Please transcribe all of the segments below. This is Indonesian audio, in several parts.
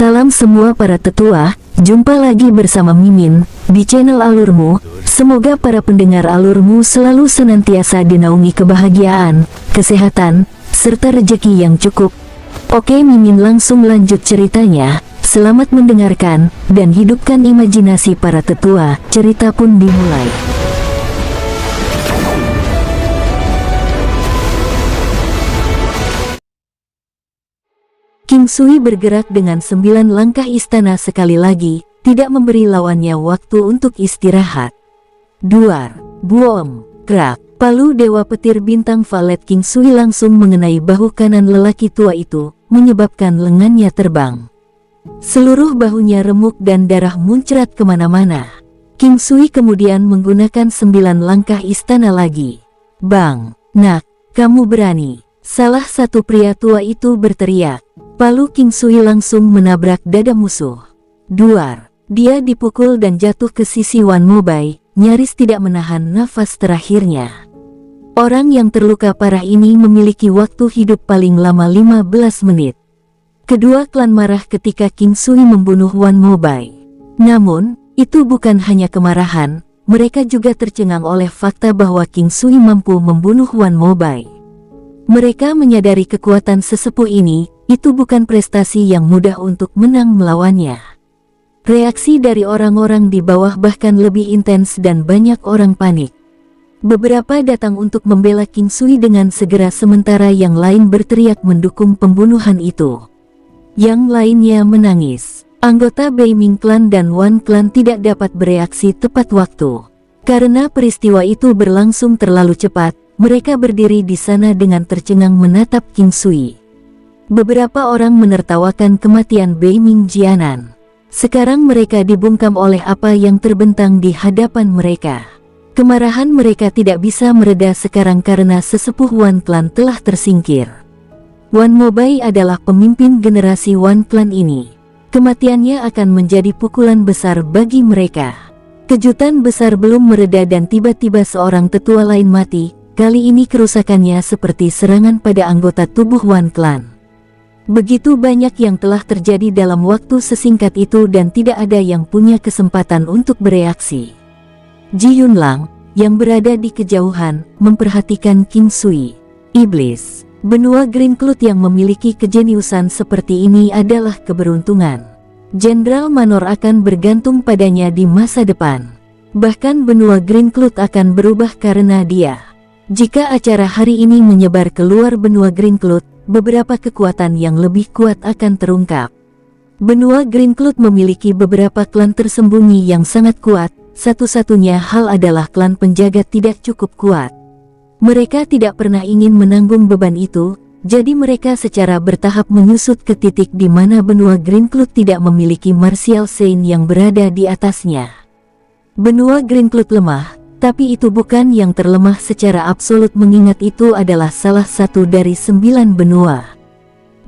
Salam semua para tetua, jumpa lagi bersama Mimin di channel Alurmu. Semoga para pendengar Alurmu selalu senantiasa dinaungi kebahagiaan, kesehatan, serta rezeki yang cukup. Oke, Mimin langsung lanjut ceritanya. Selamat mendengarkan dan hidupkan imajinasi para tetua. Cerita pun dimulai. King Sui bergerak dengan 9 langkah istana sekali lagi, tidak memberi lawannya waktu untuk istirahat. Duar, buom, krak, palu dewa petir bintang valet King Sui langsung mengenai bahu kanan lelaki tua itu, menyebabkan lengannya terbang. Seluruh bahunya remuk dan darah muncrat kemana-mana. King Sui kemudian menggunakan 9 langkah istana lagi. Bang, nak, kamu berani. Salah satu pria tua itu berteriak. Palu King Sui langsung menabrak dada musuh. Duar, dia dipukul dan jatuh ke sisi Wan Mobai, nyaris tidak menahan nafas terakhirnya. Orang yang terluka parah ini memiliki waktu hidup paling lama 15 menit. Kedua klan marah ketika King Sui membunuh Wan Mobai. Namun, itu bukan hanya kemarahan, mereka juga tercengang oleh fakta bahwa King Sui mampu membunuh Wan Mobai. Mereka menyadari kekuatan sesepuh ini, itu bukan prestasi yang mudah untuk menang melawannya. Reaksi dari orang-orang di bawah bahkan lebih intens dan banyak orang panik. Beberapa datang untuk membela King Sui dengan segera sementara yang lain berteriak mendukung pembunuhan itu. Yang lainnya menangis. Anggota Beiming Clan dan Wan Clan tidak dapat bereaksi tepat waktu. Karena peristiwa itu berlangsung terlalu cepat, mereka berdiri di sana dengan tercengang menatap King Sui. Beberapa orang menertawakan kematian Beiming Jianan. Sekarang mereka dibungkam oleh apa yang terbentang di hadapan mereka. Kemarahan mereka tidak bisa mereda sekarang karena sesepuh Wan Clan telah tersingkir. Wan Mobai adalah pemimpin generasi Wan Clan ini. Kematiannya akan menjadi pukulan besar bagi mereka. Kejutan besar belum mereda dan tiba-tiba seorang tetua lain mati. Kali ini kerusakannya seperti serangan pada anggota tubuh Wan Clan. Begitu banyak yang telah terjadi dalam waktu sesingkat itu dan tidak ada yang punya kesempatan untuk bereaksi. Ji Yunlang, yang berada di kejauhan, memperhatikan King Sui. Iblis, benua Green Cloud yang memiliki kejeniusan seperti ini adalah keberuntungan. Jenderal Manor akan bergantung padanya di masa depan. Bahkan benua Green Cloud akan berubah karena dia. Jika acara hari ini menyebar keluar benua Green Cloud, beberapa kekuatan yang lebih kuat akan terungkap. Benua Green Cloud memiliki beberapa klan tersembunyi yang sangat kuat, satu-satunya hal adalah klan penjaga tidak cukup kuat. Mereka tidak pernah ingin menanggung beban itu, jadi mereka secara bertahap menyusut ke titik di mana benua Green Cloud tidak memiliki martial saint yang berada di atasnya. Benua Green Cloud lemah, tapi itu bukan yang terlemah secara absolut mengingat itu adalah salah satu dari 9 benua.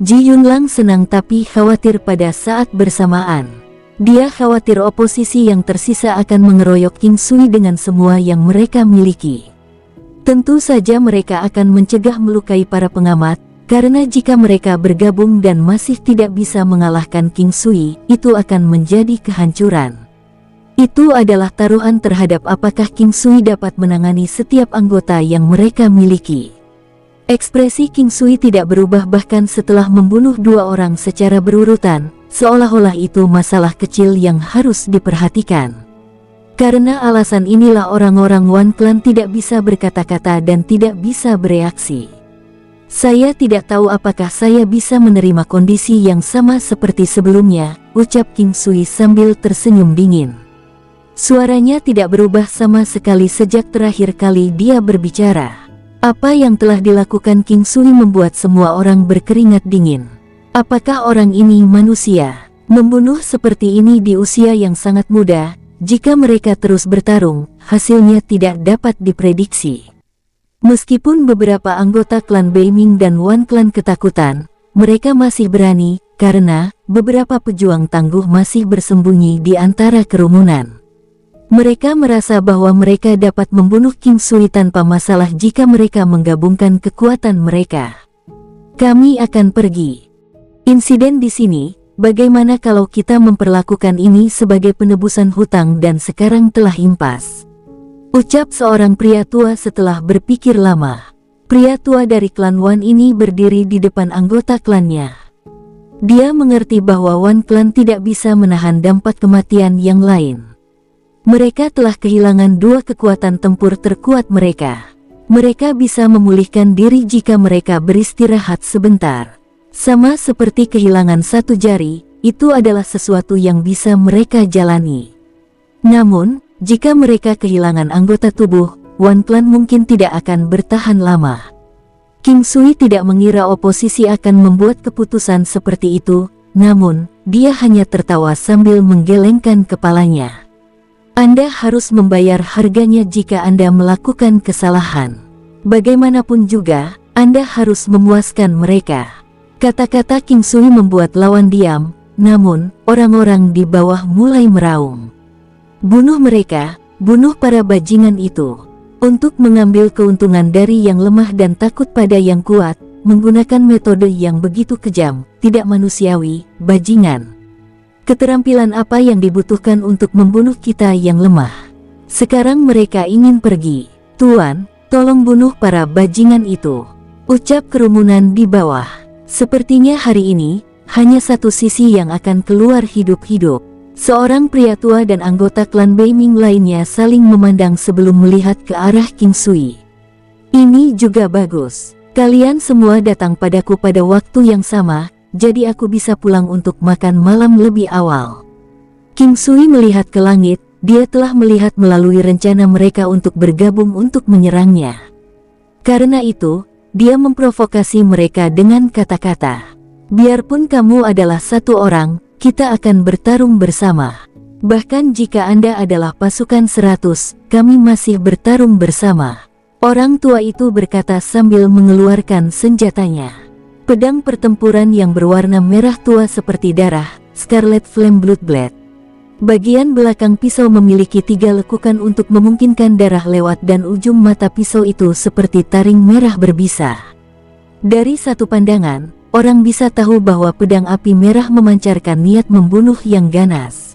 Ji Yunlang senang tapi khawatir pada saat bersamaan. Dia khawatir oposisi yang tersisa akan mengeroyok King Sui dengan semua yang mereka miliki. Tentu saja mereka akan mencegah melukai para pengamat, karena jika mereka bergabung dan masih tidak bisa mengalahkan King Sui, itu akan menjadi kehancuran. Itu adalah taruhan terhadap apakah King Sui dapat menangani setiap anggota yang mereka miliki. Ekspresi King Sui tidak berubah bahkan setelah membunuh 2 orang secara berurutan, seolah-olah itu masalah kecil yang harus diperhatikan. Karena alasan inilah orang-orang Wan Clan tidak bisa berkata-kata dan tidak bisa bereaksi. Saya tidak tahu apakah saya bisa menerima kondisi yang sama seperti sebelumnya, ucap King Sui sambil tersenyum dingin. Suaranya tidak berubah sama sekali sejak terakhir kali dia berbicara. Apa yang telah dilakukan King Sui membuat semua orang berkeringat dingin. Apakah orang ini manusia? Membunuh seperti ini di usia yang sangat muda, jika mereka terus bertarung, hasilnya tidak dapat diprediksi. Meskipun beberapa anggota klan Beiming dan Wan Clan ketakutan, mereka masih berani, karena beberapa pejuang tangguh masih bersembunyi di antara kerumunan. Mereka merasa bahwa mereka dapat membunuh King Sui tanpa masalah jika mereka menggabungkan kekuatan mereka. Kami akan pergi. Insiden di sini, bagaimana kalau kita memperlakukan ini sebagai penebusan hutang dan sekarang telah impas? Ucap seorang pria tua setelah berpikir lama. Pria tua dari klan Wan ini berdiri di depan anggota klannya. Dia mengerti bahwa Wan klan tidak bisa menahan dampak kematian yang lain. Mereka telah kehilangan dua kekuatan tempur terkuat mereka. Mereka bisa memulihkan diri jika mereka beristirahat sebentar. Sama seperti kehilangan satu jari, itu adalah sesuatu yang bisa mereka jalani. Namun, jika mereka kehilangan anggota tubuh, Wan Clan mungkin tidak akan bertahan lama. King Sui tidak mengira oposisi akan membuat keputusan seperti itu, namun, dia hanya tertawa sambil menggelengkan kepalanya. Anda harus membayar harganya jika Anda melakukan kesalahan. Bagaimanapun juga, Anda harus memuaskan mereka. Kata-kata King Sui membuat lawan diam, namun, orang-orang di bawah mulai meraung. Bunuh mereka, bunuh para bajingan itu. Untuk mengambil keuntungan dari yang lemah dan takut pada yang kuat, menggunakan metode yang begitu kejam, tidak manusiawi, bajingan. Keterampilan apa yang dibutuhkan untuk membunuh kita yang lemah? Sekarang mereka ingin pergi. Tuan, tolong bunuh para bajingan itu. Ucap kerumunan di bawah. Sepertinya hari ini, hanya satu sisi yang akan keluar hidup-hidup. Seorang pria tua dan anggota klan Beiming lainnya saling memandang sebelum melihat ke arah King Sui. Ini juga bagus. Kalian semua datang padaku pada waktu yang sama, jadi aku bisa pulang untuk makan malam lebih awal. King Sui melihat ke langit, dia telah melihat melalui rencana mereka untuk bergabung untuk menyerangnya. Karena itu, dia memprovokasi mereka dengan kata-kata, "Biarpun kamu adalah satu orang, kita akan bertarung bersama. Bahkan jika Anda adalah pasukan 100, kami masih bertarung bersama." Orang tua itu berkata sambil mengeluarkan senjatanya. Pedang pertempuran yang berwarna merah tua seperti darah, Scarlet Flame Bloodblade. Bagian belakang pisau memiliki 3 lekukan untuk memungkinkan darah lewat dan ujung mata pisau itu seperti taring merah berbisa. Dari satu pandangan, orang bisa tahu bahwa pedang api merah memancarkan niat membunuh yang ganas.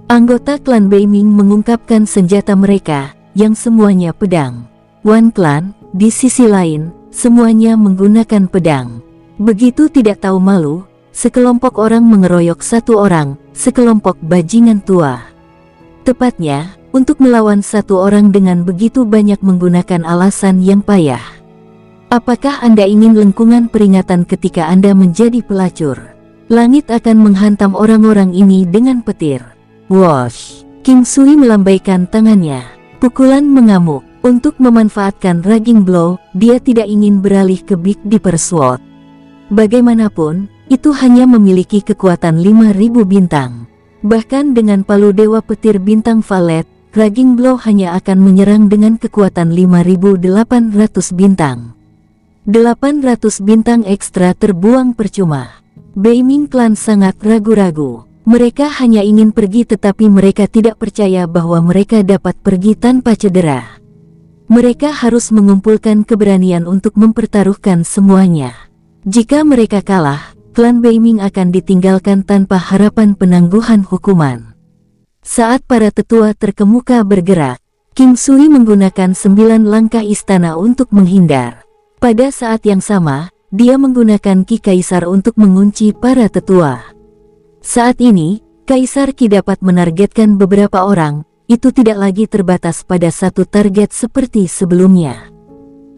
Anggota klan Beiming mengungkapkan senjata mereka, yang semuanya pedang. Wan Clan, di sisi lain, semuanya menggunakan pedang. Begitu tidak tahu malu, sekelompok orang mengeroyok satu orang, sekelompok bajingan tua. Tepatnya, untuk melawan satu orang dengan begitu banyak menggunakan alasan yang payah. Apakah Anda ingin lengkungan peringatan ketika Anda menjadi pelacur? Langit akan menghantam orang-orang ini dengan petir. Wosh! King Sui melambaikan tangannya. Pukulan mengamuk. Untuk memanfaatkan Raging Blow, dia tidak ingin beralih ke Big Dipper Sword. Bagaimanapun, itu hanya memiliki kekuatan 5.000 bintang. Bahkan dengan palu Dewa Petir Bintang Valet, Raging Blow hanya akan menyerang dengan kekuatan 5.800 bintang. 800 bintang ekstra terbuang percuma. Beiming Clan sangat ragu-ragu. Mereka hanya ingin pergi tetapi mereka tidak percaya bahwa mereka dapat pergi tanpa cedera. Mereka harus mengumpulkan keberanian untuk mempertaruhkan semuanya. Jika mereka kalah, klan Beiming akan ditinggalkan tanpa harapan penangguhan hukuman. Saat para tetua terkemuka bergerak, King Sui menggunakan 9 langkah istana untuk menghindar. Pada saat yang sama, dia menggunakan Ki Kaisar untuk mengunci para tetua. Saat ini, Kaisar Ki dapat menargetkan beberapa orang, itu tidak lagi terbatas pada satu target seperti sebelumnya.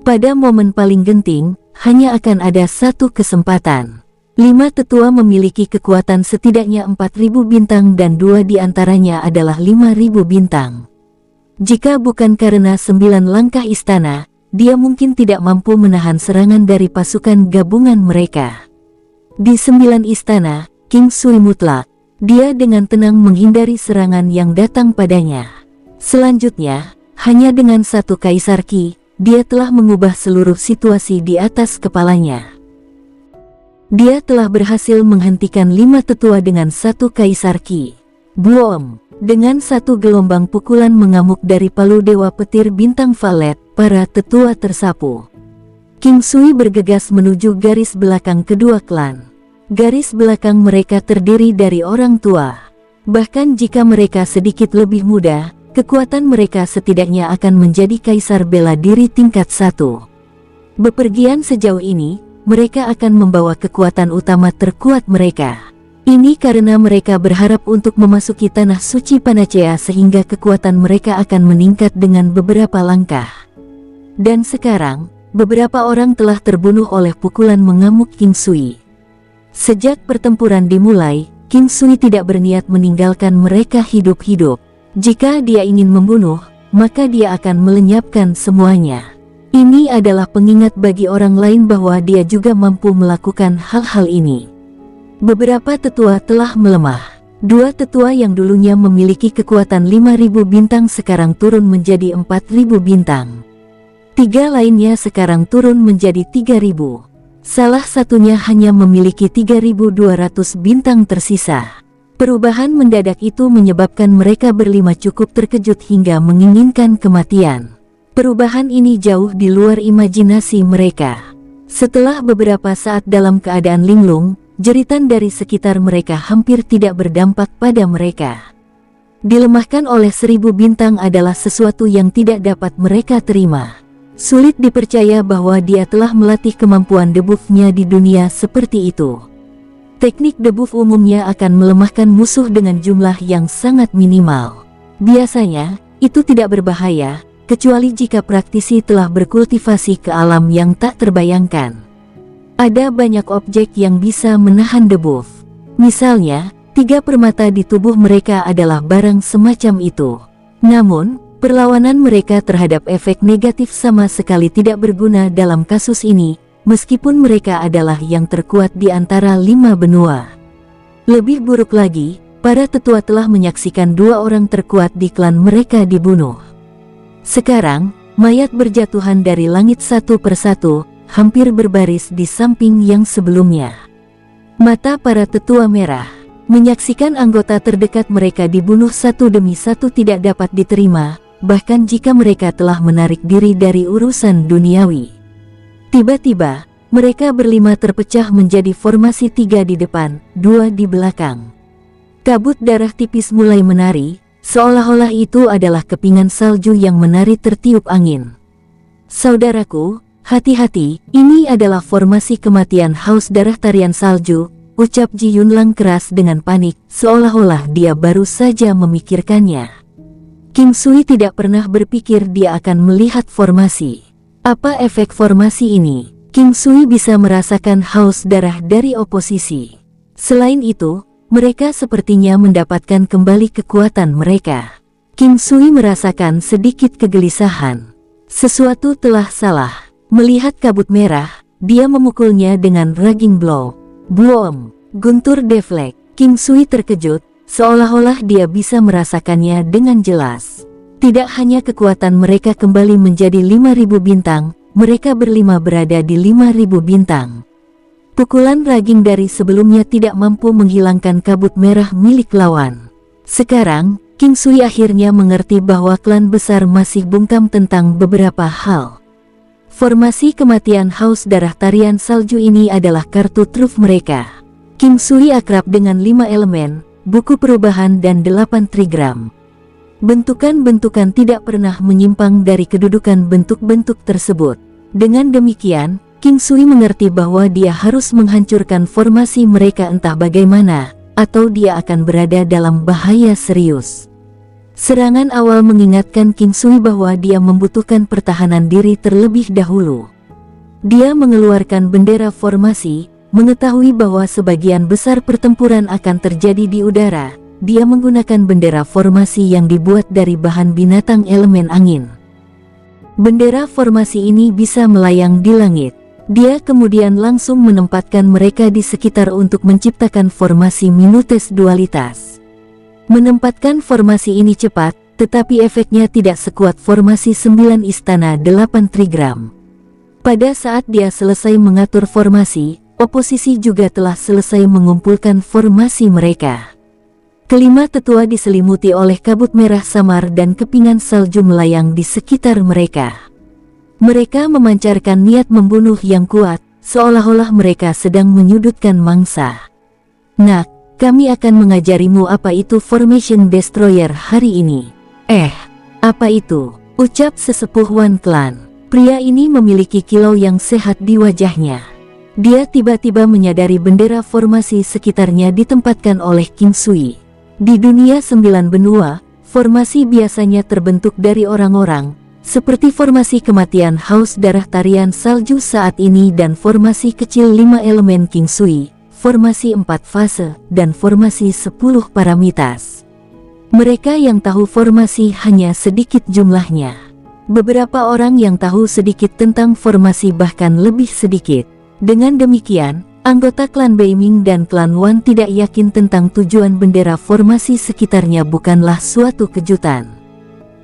Pada momen paling genting, hanya akan ada satu kesempatan. 5 tetua memiliki kekuatan setidaknya 4.000 bintang dan 2 di antaranya adalah 5.000 bintang. Jika bukan karena 9 langkah istana, dia mungkin tidak mampu menahan serangan dari pasukan gabungan mereka. Di 9 istana, King Sui mutlak. Dia dengan tenang menghindari serangan yang datang padanya. Selanjutnya, hanya dengan satu Kaisar Ki, dia telah mengubah seluruh situasi di atas kepalanya. Dia telah berhasil menghentikan 5 tetua dengan satu Kaisar Ki. Boom! Dengan satu gelombang pukulan mengamuk dari palu Dewa Petir Bintang Valet, para tetua tersapu. King Sui bergegas menuju garis belakang kedua klan. Garis belakang mereka terdiri dari orang tua. Bahkan jika mereka sedikit lebih muda, kekuatan mereka setidaknya akan menjadi kaisar bela diri tingkat 1. Bepergian sejauh ini, mereka akan membawa kekuatan utama terkuat mereka. Ini karena mereka berharap untuk memasuki tanah suci Panacea sehingga kekuatan mereka akan meningkat dengan beberapa langkah. Dan sekarang, beberapa orang telah terbunuh oleh pukulan mengamuk King Sui. Sejak pertempuran dimulai, King Sui tidak berniat meninggalkan mereka hidup-hidup. Jika dia ingin membunuh, maka dia akan melenyapkan semuanya. Ini adalah pengingat bagi orang lain bahwa dia juga mampu melakukan hal-hal ini. Beberapa tetua telah melemah. 2 tetua yang dulunya memiliki kekuatan 5.000 bintang sekarang turun menjadi 4.000 bintang. 3 lainnya sekarang turun menjadi 3.000. Salah satunya hanya memiliki 3.200 bintang tersisa. Perubahan mendadak itu menyebabkan mereka berlima cukup terkejut hingga menginginkan kematian. Perubahan ini jauh di luar imajinasi mereka. Setelah beberapa saat dalam keadaan linglung, jeritan dari sekitar mereka hampir tidak berdampak pada mereka. Dilemahkan oleh 1.000 bintang adalah sesuatu yang tidak dapat mereka terima. Sulit dipercaya bahwa dia telah melatih kemampuan debuff-nya di dunia seperti itu. Teknik debuff umumnya akan melemahkan musuh dengan jumlah yang sangat minimal. Biasanya, itu tidak berbahaya, kecuali jika praktisi telah berkultivasi ke alam yang tak terbayangkan. Ada banyak objek yang bisa menahan debuff. Misalnya, 3 permata di tubuh mereka adalah barang semacam itu. Namun, perlawanan mereka terhadap efek negatif sama sekali tidak berguna dalam kasus ini, meskipun mereka adalah yang terkuat di antara 5 benua. Lebih buruk lagi, para tetua telah menyaksikan 2 orang terkuat di klan mereka dibunuh. Sekarang, mayat berjatuhan dari langit satu persatu, hampir berbaris di samping yang sebelumnya. Mata para tetua merah. Menyaksikan anggota terdekat mereka dibunuh satu demi satu tidak dapat diterima, bahkan jika mereka telah menarik diri dari urusan duniawi. Tiba-tiba, mereka berlima terpecah menjadi formasi 3 di depan, 2 di belakang. Kabut darah tipis mulai menari, seolah-olah itu adalah kepingan salju yang menari tertiup angin. Saudaraku, hati-hati, ini adalah formasi kematian haus darah tarian salju, ucap Ji Yunlang keras dengan panik, seolah-olah dia baru saja memikirkannya. King Sui tidak pernah berpikir dia akan melihat formasi. Apa efek formasi ini? King Sui bisa merasakan haus darah dari oposisi. Selain itu, mereka sepertinya mendapatkan kembali kekuatan mereka. King Sui merasakan sedikit kegelisahan. Sesuatu telah salah. Melihat kabut merah, dia memukulnya dengan raging blow. Boom! Guntur deflek. King Sui terkejut, seolah-olah dia bisa merasakannya dengan jelas. Tidak hanya kekuatan mereka kembali menjadi 5.000 bintang, mereka berlima berada di 5.000 bintang. Pukulan raging dari sebelumnya tidak mampu menghilangkan kabut merah milik lawan. Sekarang, King Sui akhirnya mengerti bahwa klan besar masih bungkam tentang beberapa hal. Formasi kematian haus darah tarian salju ini adalah kartu truf mereka. King Sui akrab dengan 5 elemen, buku perubahan dan 8 trigram. Bentukan-bentukan tidak pernah menyimpang dari kedudukan bentuk-bentuk tersebut. Dengan demikian, King Sui mengerti bahwa dia harus menghancurkan formasi mereka entah bagaimana, atau dia akan berada dalam bahaya serius. Serangan awal mengingatkan King Sui bahwa dia membutuhkan pertahanan diri terlebih dahulu. Dia mengeluarkan bendera formasi, mengetahui bahwa sebagian besar pertempuran akan terjadi di udara. Dia menggunakan bendera formasi yang dibuat dari bahan binatang elemen angin. Bendera formasi ini bisa melayang di langit. Dia kemudian langsung menempatkan mereka di sekitar untuk menciptakan formasi minutes dualitas. Menempatkan formasi ini cepat, tetapi efeknya tidak sekuat formasi 9 istana 8 trigram. Pada saat dia selesai mengatur formasi, oposisi juga telah selesai mengumpulkan formasi mereka. Kelima tetua diselimuti oleh kabut merah samar dan kepingan salju melayang di sekitar mereka. Mereka memancarkan niat membunuh yang kuat, seolah-olah mereka sedang menyudutkan mangsa. "Nak, kami akan mengajarimu apa itu Formation Destroyer hari ini." Apa itu?" ucap sesepuh Wan Clan. Pria ini memiliki kilau yang sehat di wajahnya. Dia tiba-tiba menyadari bendera formasi sekitarnya ditempatkan oleh King Sui. Di dunia 9 benua, formasi biasanya terbentuk dari orang-orang, seperti formasi kematian haus darah tarian salju saat ini dan formasi kecil 5 elemen King Sui, formasi 4 fase, dan formasi 10 paramitas. Mereka yang tahu formasi hanya sedikit jumlahnya. Beberapa orang yang tahu sedikit tentang formasi bahkan lebih sedikit. Dengan demikian, anggota klan Beiming dan klan Wan tidak yakin tentang tujuan bendera formasi sekitarnya bukanlah suatu kejutan.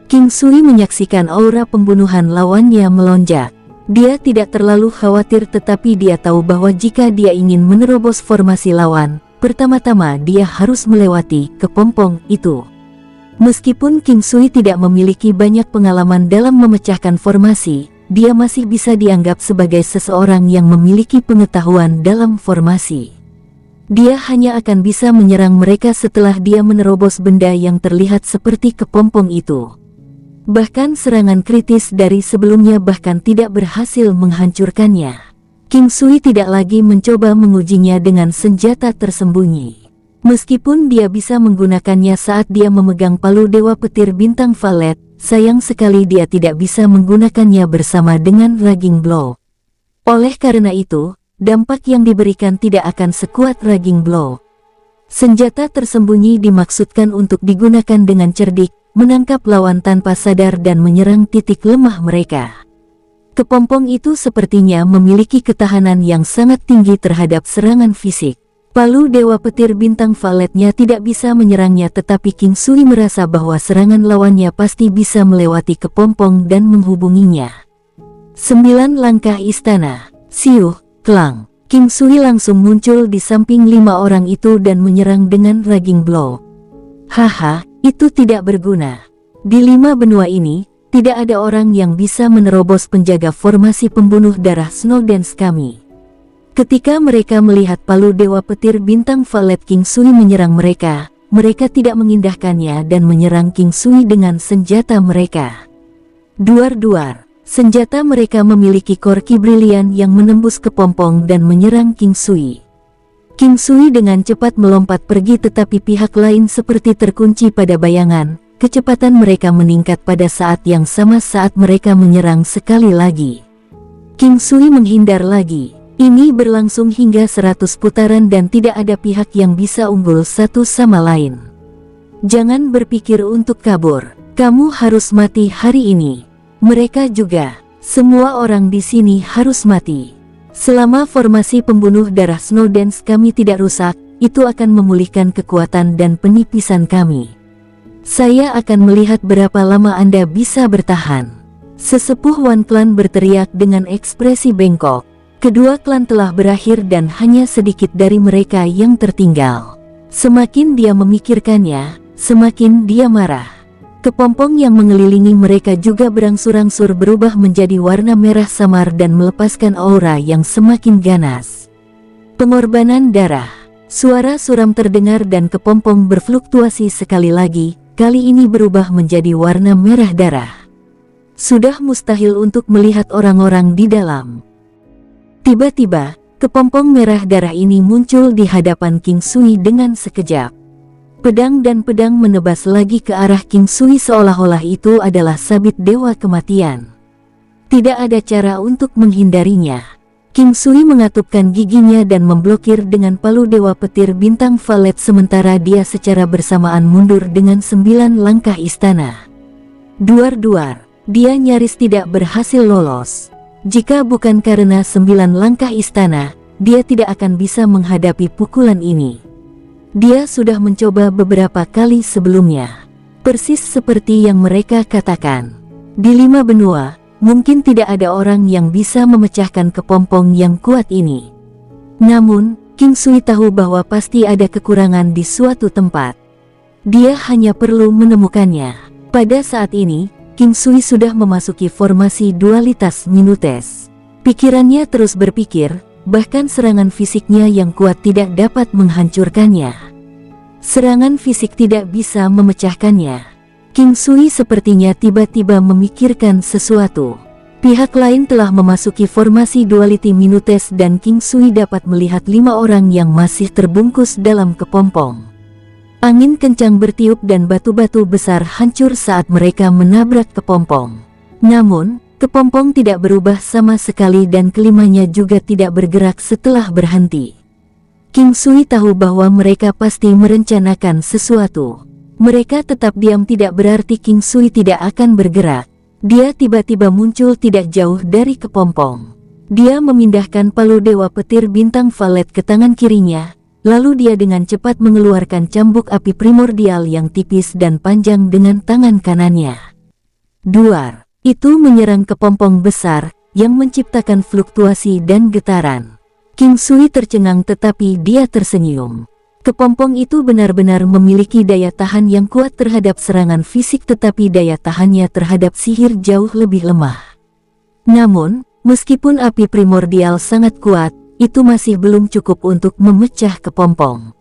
King Sui menyaksikan aura pembunuhan lawannya melonjak. Dia tidak terlalu khawatir tetapi dia tahu bahwa jika dia ingin menerobos formasi lawan, pertama-tama dia harus melewati kepompong itu. Meskipun King Sui tidak memiliki banyak pengalaman dalam memecahkan formasi, dia masih bisa dianggap sebagai seseorang yang memiliki pengetahuan dalam formasi. Dia hanya akan bisa menyerang mereka setelah dia menerobos benda yang terlihat seperti kepompong itu. Bahkan serangan kritis dari sebelumnya bahkan tidak berhasil menghancurkannya. King Sui tidak lagi mencoba mengujinya dengan senjata tersembunyi. Meskipun dia bisa menggunakannya saat dia memegang palu Dewa Petir Bintang Valet, sayang sekali dia tidak bisa menggunakannya bersama dengan Raging Blow. Oleh karena itu, dampak yang diberikan tidak akan sekuat Raging Blow. Senjata tersembunyi dimaksudkan untuk digunakan dengan cerdik, menangkap lawan tanpa sadar dan menyerang titik lemah mereka. Kepompong itu sepertinya memiliki ketahanan yang sangat tinggi terhadap serangan fisik. Palu Dewa Petir Bintang Valetnya tidak bisa menyerangnya tetapi King Sui merasa bahwa serangan lawannya pasti bisa melewati kepompong dan menghubunginya. 9 langkah istana. Siuh, klang. King Sui langsung muncul di samping 5 orang itu dan menyerang dengan Raging Blow. Haha, itu tidak berguna. Di 5 benua ini, tidak ada orang yang bisa menerobos penjaga formasi pembunuh darah Snowdance kami. Ketika mereka melihat palu Dewa Petir Bintang Valet King Sui menyerang mereka, mereka tidak mengindahkannya dan menyerang King Sui dengan senjata mereka. Duar-duar, senjata mereka memiliki korki brilian yang menembus kepompong dan menyerang King Sui. King Sui dengan cepat melompat pergi tetapi pihak lain seperti terkunci pada bayangan. Kecepatan mereka meningkat pada saat yang sama saat mereka menyerang sekali lagi. King Sui menghindar lagi. Ini berlangsung hingga 100 putaran dan tidak ada pihak yang bisa unggul satu sama lain. Jangan berpikir untuk kabur. Kamu harus mati hari ini. Mereka juga. Semua orang di sini harus mati. Selama formasi pembunuh darah Snowdance kami tidak rusak, itu akan memulihkan kekuatan dan penipisan kami. Saya akan melihat berapa lama Anda bisa bertahan. Sesepuh Wan Clan berteriak dengan ekspresi bengkok. Kedua klan telah berakhir dan hanya sedikit dari mereka yang tertinggal. Semakin dia memikirkannya, semakin dia marah. Kepompong yang mengelilingi mereka juga berangsur-angsur berubah menjadi warna merah samar dan melepaskan aura yang semakin ganas. Pengorbanan darah. Suara suram terdengar dan kepompong berfluktuasi sekali lagi. Kali ini berubah menjadi warna merah darah. Sudah mustahil untuk melihat orang-orang di dalam. Tiba-tiba, kepompong merah darah ini muncul di hadapan King Sui dengan sekejap. Pedang dan pedang menebas lagi ke arah King Sui seolah-olah itu adalah sabit dewa kematian. Tidak ada cara untuk menghindarinya. King Sui mengatupkan giginya dan memblokir dengan palu Dewa Petir Bintang Valet sementara dia secara bersamaan mundur dengan 9 langkah istana. Duar-duar, dia nyaris tidak berhasil lolos. Jika bukan karena 9 langkah istana, dia tidak akan bisa menghadapi pukulan ini. Dia sudah mencoba beberapa kali sebelumnya. Persis seperti yang mereka katakan. Di 5 benua, mungkin tidak ada orang yang bisa memecahkan kepompong yang kuat ini. Namun, King Sui tahu bahwa pasti ada kekurangan di suatu tempat. Dia hanya perlu menemukannya. Pada saat ini, King Sui sudah memasuki formasi dualitas minutes. Pikirannya terus berpikir, bahkan serangan fisiknya yang kuat tidak dapat menghancurkannya. Serangan fisik tidak bisa memecahkannya. King Sui sepertinya tiba-tiba memikirkan sesuatu. Pihak lain telah memasuki formasi duality minutes dan King Sui dapat melihat 5 orang yang masih terbungkus dalam kepompong. Angin kencang bertiup dan batu-batu besar hancur saat mereka menabrak kepompong. Namun, kepompong tidak berubah sama sekali dan kelimanya juga tidak bergerak setelah berhenti. King Sui tahu bahwa mereka pasti merencanakan sesuatu. Mereka tetap diam tidak berarti King Sui tidak akan bergerak. Dia tiba-tiba muncul tidak jauh dari kepompong. Dia memindahkan palu Dewa Petir Bintang Valet ke tangan kirinya, lalu dia dengan cepat mengeluarkan cambuk api primordial yang tipis dan panjang dengan tangan kanannya. Duar, itu menyerang kepompong besar, yang menciptakan fluktuasi dan getaran. King Sui tercengang tetapi dia tersenyum. Kepompong itu benar-benar memiliki daya tahan yang kuat terhadap serangan fisik tetapi daya tahannya terhadap sihir jauh lebih lemah. Namun, meskipun api primordial sangat kuat, itu masih belum cukup untuk memecah kepompong.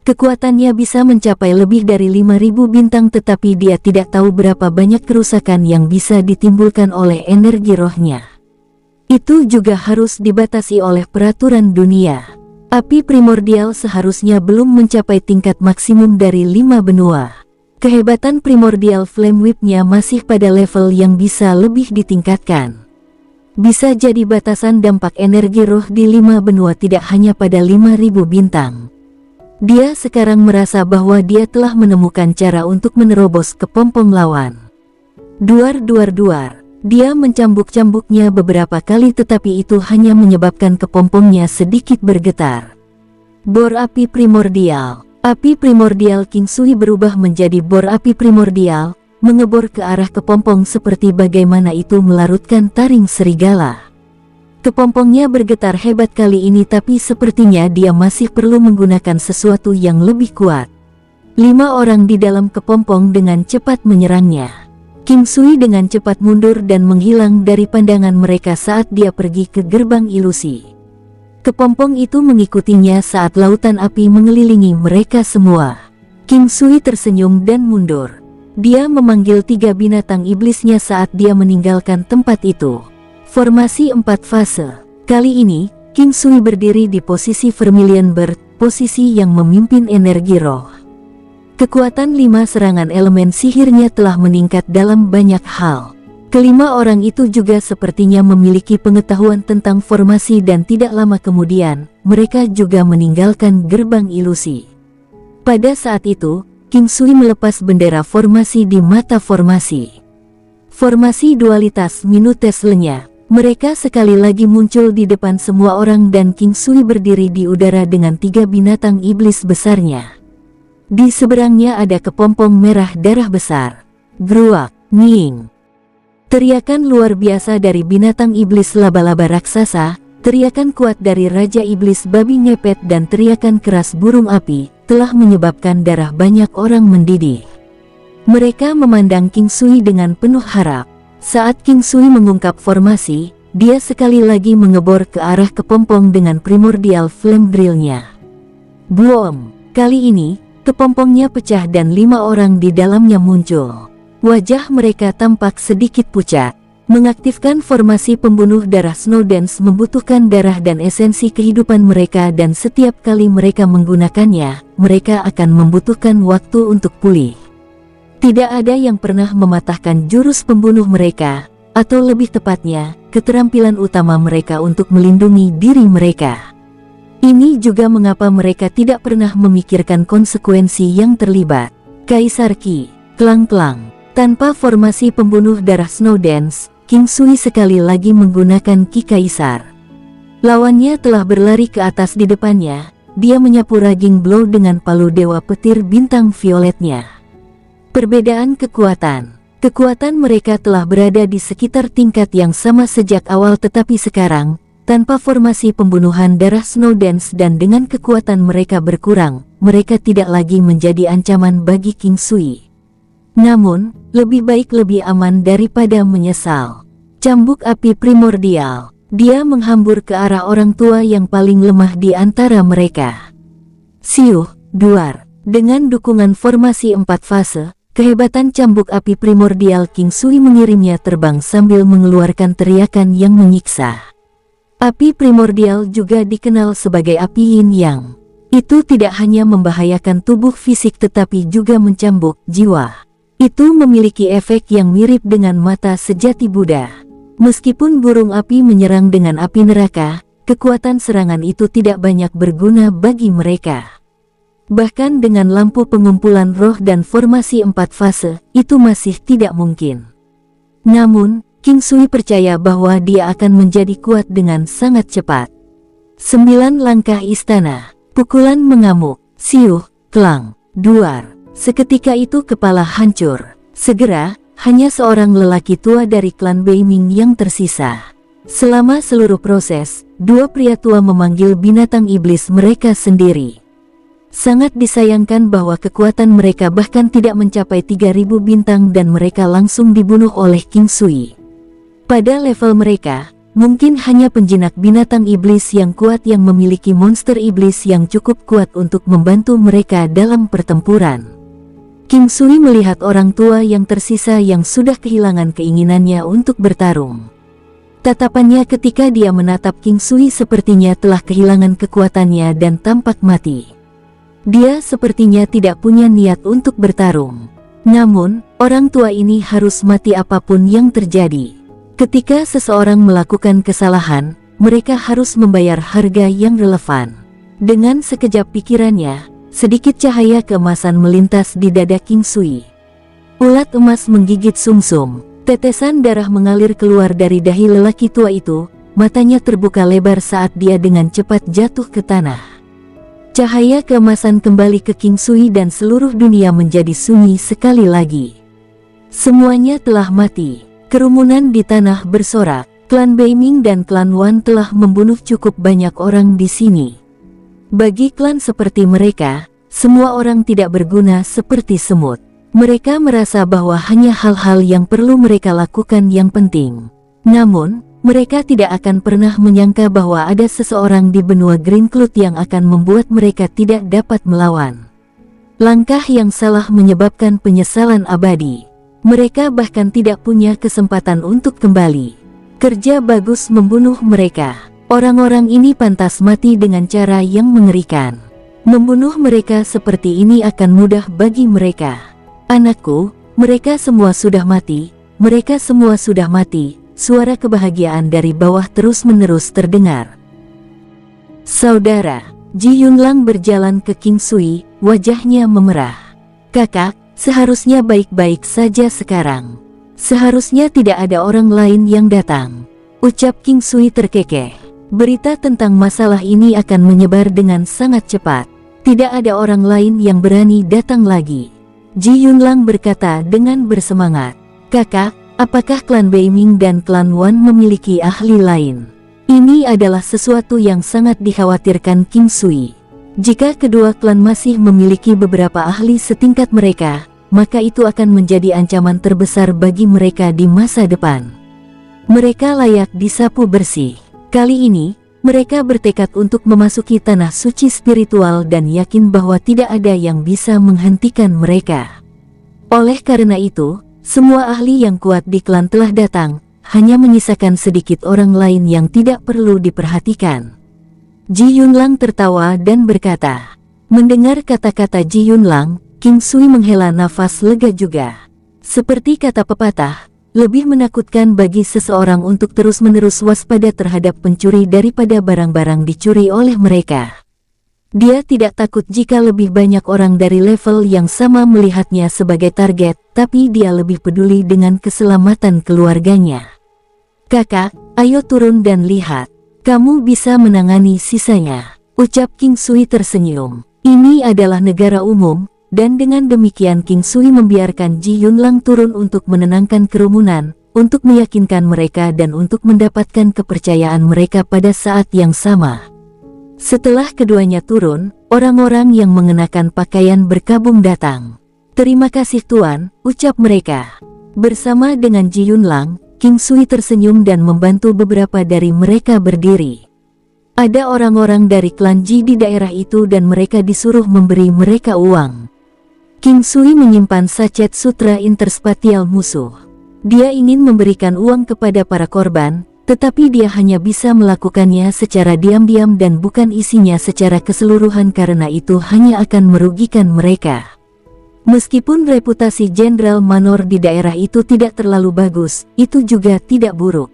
Kekuatannya bisa mencapai lebih dari 5.000 bintang tetapi dia tidak tahu berapa banyak kerusakan yang bisa ditimbulkan oleh energi rohnya. Itu juga harus dibatasi oleh peraturan dunia. Api primordial seharusnya belum mencapai tingkat maksimum dari 5 benua. Kehebatan primordial flame whip-nya masih pada level yang bisa lebih ditingkatkan. Bisa jadi batasan dampak energi roh di 5 benua tidak hanya pada 5.000 bintang. Dia sekarang merasa bahwa dia telah menemukan cara untuk menerobos kepompong lawan. Duar. Dia mencambuk-cambuknya beberapa kali tetapi itu hanya menyebabkan kepompongnya sedikit bergetar. Bor api primordial. Api primordial King Sui berubah menjadi bor api primordial, mengebor ke arah kepompong seperti bagaimana itu melarutkan taring serigala. Kepompongnya bergetar hebat kali ini tapi sepertinya dia masih perlu menggunakan sesuatu yang lebih kuat. 5 orang di dalam kepompong dengan cepat menyerangnya. King Sui dengan cepat mundur dan menghilang dari pandangan mereka saat dia pergi ke gerbang ilusi. Kepompong itu mengikutinya saat lautan api mengelilingi mereka semua. King Sui tersenyum dan mundur. Dia memanggil 3 binatang iblisnya saat dia meninggalkan tempat itu. Formasi 4 fase. Kali ini, King Sui berdiri di posisi Vermilion Bird, posisi yang memimpin energi roh. Kekuatan 5 serangan elemen sihirnya telah meningkat dalam banyak hal. Kelima orang itu juga sepertinya memiliki pengetahuan tentang formasi dan tidak lama kemudian, mereka juga meninggalkan gerbang ilusi. Pada saat itu, King Sui melepas bendera formasi di mata formasi. Formasi dualitas minutes-nya. Mereka sekali lagi muncul di depan semua orang dan King Sui berdiri di udara dengan 3 binatang iblis besarnya. Di seberangnya ada kepompong merah darah besar. Gruak, Nying. Teriakan luar biasa dari binatang iblis laba-laba raksasa, teriakan kuat dari Raja Iblis Babi Ngepet dan teriakan keras burung api, telah menyebabkan darah banyak orang mendidih. Mereka memandang King Sui dengan penuh harap. Saat King Sui mengungkap formasi, dia sekali lagi mengebor ke arah kepompong dengan primordial flame drill-nya. Boom! Kali ini, kepompongnya pecah dan 5 orang di dalamnya muncul. Wajah mereka tampak sedikit pucat. Mengaktifkan formasi pembunuh darah Snowdance membutuhkan darah dan esensi kehidupan mereka dan setiap kali mereka menggunakannya, mereka akan membutuhkan waktu untuk pulih. Tidak ada yang pernah mematahkan jurus pembunuh mereka, atau lebih tepatnya, keterampilan utama mereka untuk melindungi diri mereka. Ini juga mengapa mereka tidak pernah memikirkan konsekuensi yang terlibat. Kaisar Ki, klang-klang. Tanpa formasi pembunuh darah Snowdance, King Sui sekali lagi menggunakan Ki Kaisar. Lawannya telah berlari ke atas di depannya, dia menyapu raging blow dengan palu Dewa Petir Bintang Violetnya. Perbedaan kekuatan. Kekuatan mereka telah berada di sekitar tingkat yang sama sejak awal tetapi sekarang, tanpa formasi pembunuhan darah Snowdance dan dengan kekuatan mereka berkurang, mereka tidak lagi menjadi ancaman bagi King Sui. Namun, lebih baik lebih aman daripada menyesal. Cambuk api primordial. Dia menghambur ke arah orang tua yang paling lemah di antara mereka. Siuh, duar. Dengan dukungan formasi 4 fase, kehebatan cambuk api primordial King Sui mengirimnya terbang sambil mengeluarkan teriakan yang menyiksa. Api primordial juga dikenal sebagai api yin yang. Itu tidak hanya membahayakan tubuh fisik tetapi juga mencambuk jiwa. Itu memiliki efek yang mirip dengan mata sejati Buddha. Meskipun burung api menyerang dengan api neraka, kekuatan serangan itu tidak banyak berguna bagi mereka. Bahkan dengan lampu pengumpulan roh dan formasi 4 fase, itu masih tidak mungkin. Namun, King Sui percaya bahwa dia akan menjadi kuat dengan sangat cepat. 9 langkah istana, pukulan mengamuk, siuh, klang, duar. Seketika itu kepala hancur. Segera, hanya seorang lelaki tua dari klan Beiming yang tersisa. Selama seluruh proses, 2 pria tua memanggil binatang iblis mereka sendiri. Sangat disayangkan bahwa kekuatan mereka bahkan tidak mencapai 3000 bintang dan mereka langsung dibunuh oleh King Sui. Pada level mereka, mungkin hanya penjinak binatang iblis yang kuat yang memiliki monster iblis yang cukup kuat untuk membantu mereka dalam pertempuran. King Sui melihat orang tua yang tersisa yang sudah kehilangan keinginannya untuk bertarung. Tatapannya ketika dia menatap King Sui sepertinya telah kehilangan kekuatannya dan tampak mati. Dia sepertinya tidak punya niat untuk bertarung. Namun, orang tua ini harus mati apapun yang terjadi. Ketika seseorang melakukan kesalahan, mereka harus membayar harga yang relevan. Dengan sekejap pikirannya, sedikit cahaya keemasan melintas di dada King Sui. Ulat emas menggigit sumsum, tetesan darah mengalir keluar dari dahi lelaki tua itu, matanya terbuka lebar saat dia dengan cepat jatuh ke tanah. Cahaya keemasan kembali ke King Sui dan seluruh dunia menjadi sunyi sekali lagi. Semuanya telah mati. Kerumunan di tanah bersorak. Klan Beiming dan klan Wan telah membunuh cukup banyak orang di sini. Bagi klan seperti mereka, semua orang tidak berguna seperti semut. Mereka merasa bahwa hanya hal-hal yang perlu mereka lakukan yang penting. Namun, mereka tidak akan pernah menyangka bahwa ada seseorang di benua Green Cloud yang akan membuat mereka tidak dapat melawan. Langkah yang salah menyebabkan penyesalan abadi. Mereka bahkan tidak punya kesempatan untuk kembali. Kerja bagus membunuh mereka. Orang-orang ini pantas mati dengan cara yang mengerikan. Membunuh mereka seperti ini akan mudah bagi mereka. Anakku, mereka semua sudah mati, mereka semua sudah mati. Suara kebahagiaan dari bawah terus-menerus terdengar. Saudara, Ji Yunlang berjalan ke King Sui, wajahnya memerah. Kakak, seharusnya baik-baik saja sekarang. Seharusnya tidak ada orang lain yang datang. Ucap King Sui terkekeh. Berita tentang masalah ini akan menyebar dengan sangat cepat. Tidak ada orang lain yang berani datang lagi. Ji Yunlang berkata dengan bersemangat. Kakak, apakah klan Beiming dan klan Wan memiliki ahli lain? Ini adalah sesuatu yang sangat dikhawatirkan King Sui. Jika kedua klan masih memiliki beberapa ahli setingkat mereka, maka itu akan menjadi ancaman terbesar bagi mereka di masa depan. Mereka layak disapu bersih. Kali ini, mereka bertekad untuk memasuki tanah suci spiritual dan yakin bahwa tidak ada yang bisa menghentikan mereka. Oleh karena itu, semua ahli yang kuat di klan telah datang, hanya menyisakan sedikit orang lain yang tidak perlu diperhatikan. Ji Yunlang tertawa dan berkata. Mendengar kata-kata Ji Yunlang, King Sui menghela nafas lega juga. Seperti kata pepatah, lebih menakutkan bagi seseorang untuk terus-menerus waspada terhadap pencuri daripada barang-barang dicuri oleh mereka. Dia tidak takut jika lebih banyak orang dari level yang sama melihatnya sebagai target, tapi dia lebih peduli dengan keselamatan keluarganya. Kakak, ayo turun dan lihat. Kamu bisa menangani sisanya. Ucap King Sui tersenyum. Ini adalah negara umum. Dan dengan demikian King Sui membiarkan Ji Yunlang turun untuk menenangkan kerumunan, untuk meyakinkan mereka dan untuk mendapatkan kepercayaan mereka pada saat yang sama. Setelah keduanya turun, orang-orang yang mengenakan pakaian berkabung datang. Terima kasih Tuan, ucap mereka. Bersama dengan Ji Yunlang, King Sui tersenyum dan membantu beberapa dari mereka berdiri. Ada orang-orang dari klan Ji di daerah itu dan mereka disuruh memberi mereka uang. King Sui menyimpan sachet sutra interspatial musuh. Dia ingin memberikan uang kepada para korban, tetapi dia hanya bisa melakukannya secara diam-diam dan bukan isinya secara keseluruhan karena itu hanya akan merugikan mereka. Meskipun reputasi Jenderal Manor di daerah itu tidak terlalu bagus, itu juga tidak buruk.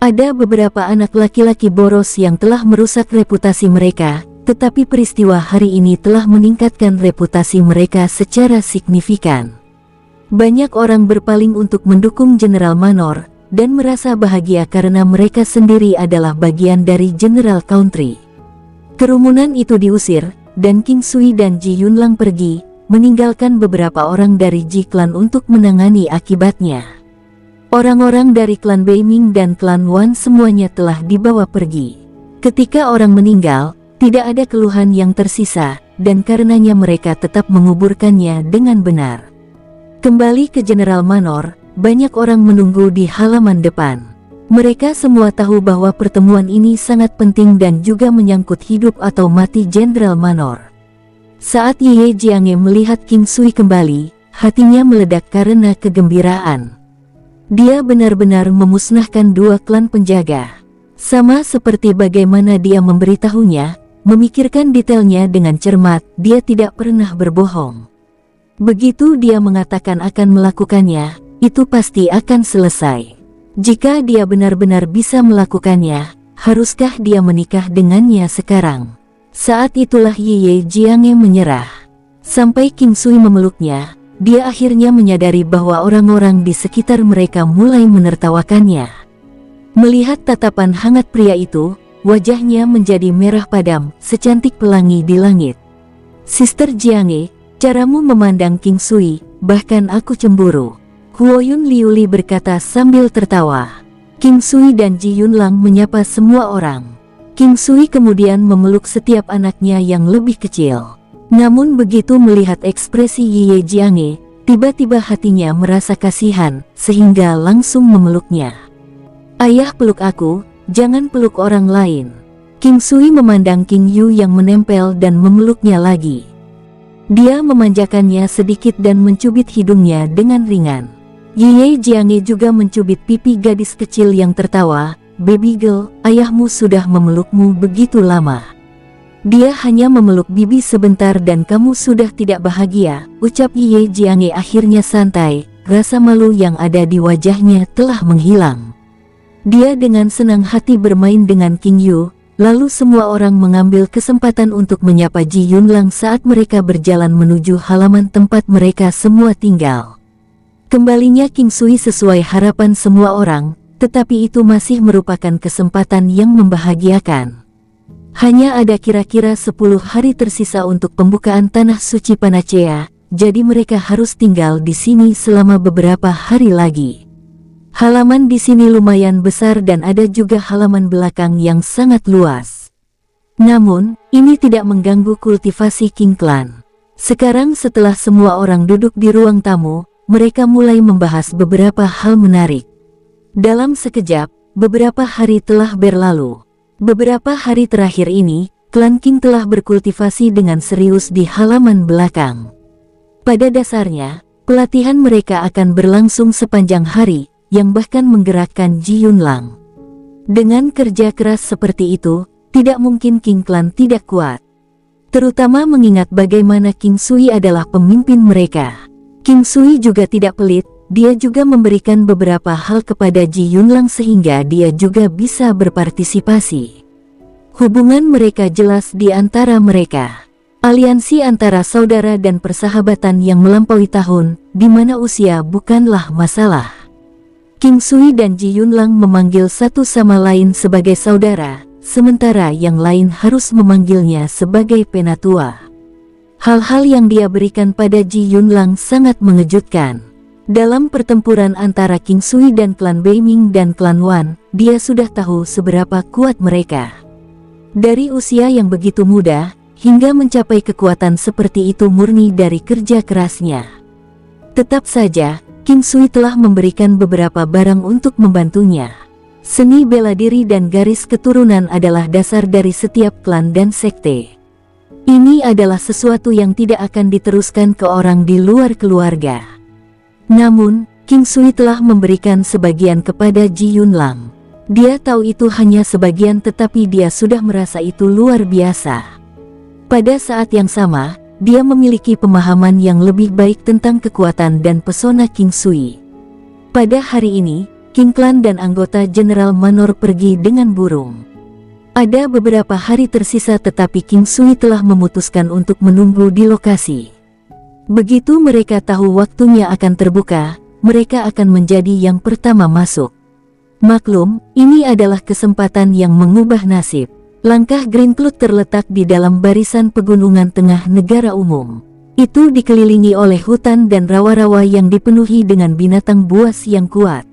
Ada beberapa anak laki-laki boros yang telah merusak reputasi mereka, tetapi peristiwa hari ini telah meningkatkan reputasi mereka secara signifikan. Banyak orang berpaling untuk mendukung Jenderal Manor, dan merasa bahagia karena mereka sendiri adalah bagian dari General Country. Kerumunan itu diusir, dan King Sui dan Ji Yunlang pergi, meninggalkan beberapa orang dari Ji Clan untuk menangani akibatnya. Orang-orang dari klan Beiming dan klan Wan semuanya telah dibawa pergi. Ketika orang meninggal, tidak ada keluhan yang tersisa, dan karenanya mereka tetap menguburkannya dengan benar. Kembali ke General Manor, banyak orang menunggu di halaman depan. Mereka semua tahu bahwa pertemuan ini sangat penting dan juga menyangkut hidup atau mati Jenderal Manor. Saat Ye Jiange melihat King Sui kembali, hatinya meledak karena kegembiraan. Dia benar-benar memusnahkan dua klan penjaga. Sama seperti bagaimana dia memberitahunya, memikirkan detailnya dengan cermat, dia tidak pernah berbohong. Begitu dia mengatakan akan melakukannya, itu pasti akan selesai. Jika dia benar-benar bisa melakukannya, haruskah dia menikah dengannya sekarang? Saat itulah Ye Jiange menyerah. Sampai King Sui memeluknya, dia akhirnya menyadari bahwa orang-orang di sekitar mereka mulai menertawakannya. Melihat tatapan hangat pria itu, wajahnya menjadi merah padam, secantik pelangi di langit. Sister Jiange, caramu memandang King Sui, bahkan aku cemburu. Huoyun Liuli berkata sambil tertawa. King Sui dan Ji Yunlang menyapa semua orang. King Sui kemudian memeluk setiap anaknya yang lebih kecil. Namun begitu melihat ekspresi Ye Jiange, tiba-tiba hatinya merasa kasihan, sehingga langsung memeluknya. Ayah, peluk aku, jangan peluk orang lain. King Sui memandang King Yu yang menempel dan memeluknya lagi. Dia memanjakannya sedikit dan mencubit hidungnya dengan ringan. Ye Jiange juga mencubit pipi gadis kecil yang tertawa. Baby girl, ayahmu sudah memelukmu begitu lama. Dia hanya memeluk bibi sebentar dan kamu sudah tidak bahagia, ucap Ye Jiange akhirnya santai, rasa malu yang ada di wajahnya telah menghilang. Dia dengan senang hati bermain dengan King Yu, lalu semua orang mengambil kesempatan untuk menyapa Ji Yunlang saat mereka berjalan menuju halaman tempat mereka semua tinggal. Kembalinya King Sui sesuai harapan semua orang, tetapi itu masih merupakan kesempatan yang membahagiakan. Hanya ada kira-kira 10 hari tersisa untuk pembukaan tanah suci Panacea, jadi mereka harus tinggal di sini selama beberapa hari lagi. Halaman di sini lumayan besar dan ada juga halaman belakang yang sangat luas. Namun, ini tidak mengganggu kultivasi King Clan. Sekarang setelah semua orang duduk di ruang tamu, mereka mulai membahas beberapa hal menarik. Dalam sekejap, beberapa hari telah berlalu. Beberapa hari terakhir ini, klan King telah berkultivasi dengan serius di halaman belakang. Pada dasarnya, pelatihan mereka akan berlangsung sepanjang hari, yang bahkan menggerakkan Ji Yunlang. Dengan kerja keras seperti itu, tidak mungkin King Clan tidak kuat. Terutama mengingat bagaimana King Sui adalah pemimpin mereka. King Sui juga tidak pelit, dia juga memberikan beberapa hal kepada Ji Yunlang sehingga dia juga bisa berpartisipasi. Hubungan mereka jelas di antara mereka. Aliansi antara saudara dan persahabatan yang melampaui tahun, di mana usia bukanlah masalah. King Sui dan Ji Yunlang memanggil satu sama lain sebagai saudara, sementara yang lain harus memanggilnya sebagai penatua. Hal-hal yang dia berikan pada Ji Yunlang sangat mengejutkan. Dalam pertempuran antara King Sui dan klan Beiming dan klan Wan, dia sudah tahu seberapa kuat mereka. Dari usia yang begitu muda, hingga mencapai kekuatan seperti itu murni dari kerja kerasnya. Tetap saja, King Sui telah memberikan beberapa barang untuk membantunya. Seni bela diri dan garis keturunan adalah dasar dari setiap klan dan sekte. Ini adalah sesuatu yang tidak akan diteruskan ke orang di luar keluarga. Namun, King Sui telah memberikan sebagian kepada Ji Yunlang. Dia tahu itu hanya sebagian, tetapi dia sudah merasa itu luar biasa. Pada saat yang sama, dia memiliki pemahaman yang lebih baik tentang kekuatan dan pesona King Sui. Pada hari ini, King Clan dan anggota General Manor pergi dengan burung. Ada beberapa hari tersisa, tetapi King Sui telah memutuskan untuk menunggu di lokasi. Begitu mereka tahu waktunya akan terbuka, mereka akan menjadi yang pertama masuk. Maklum, ini adalah kesempatan yang mengubah nasib. Langkah Green Cloud terletak di dalam barisan pegunungan tengah negara umum. Itu dikelilingi oleh hutan dan rawa-rawa yang dipenuhi dengan binatang buas yang kuat.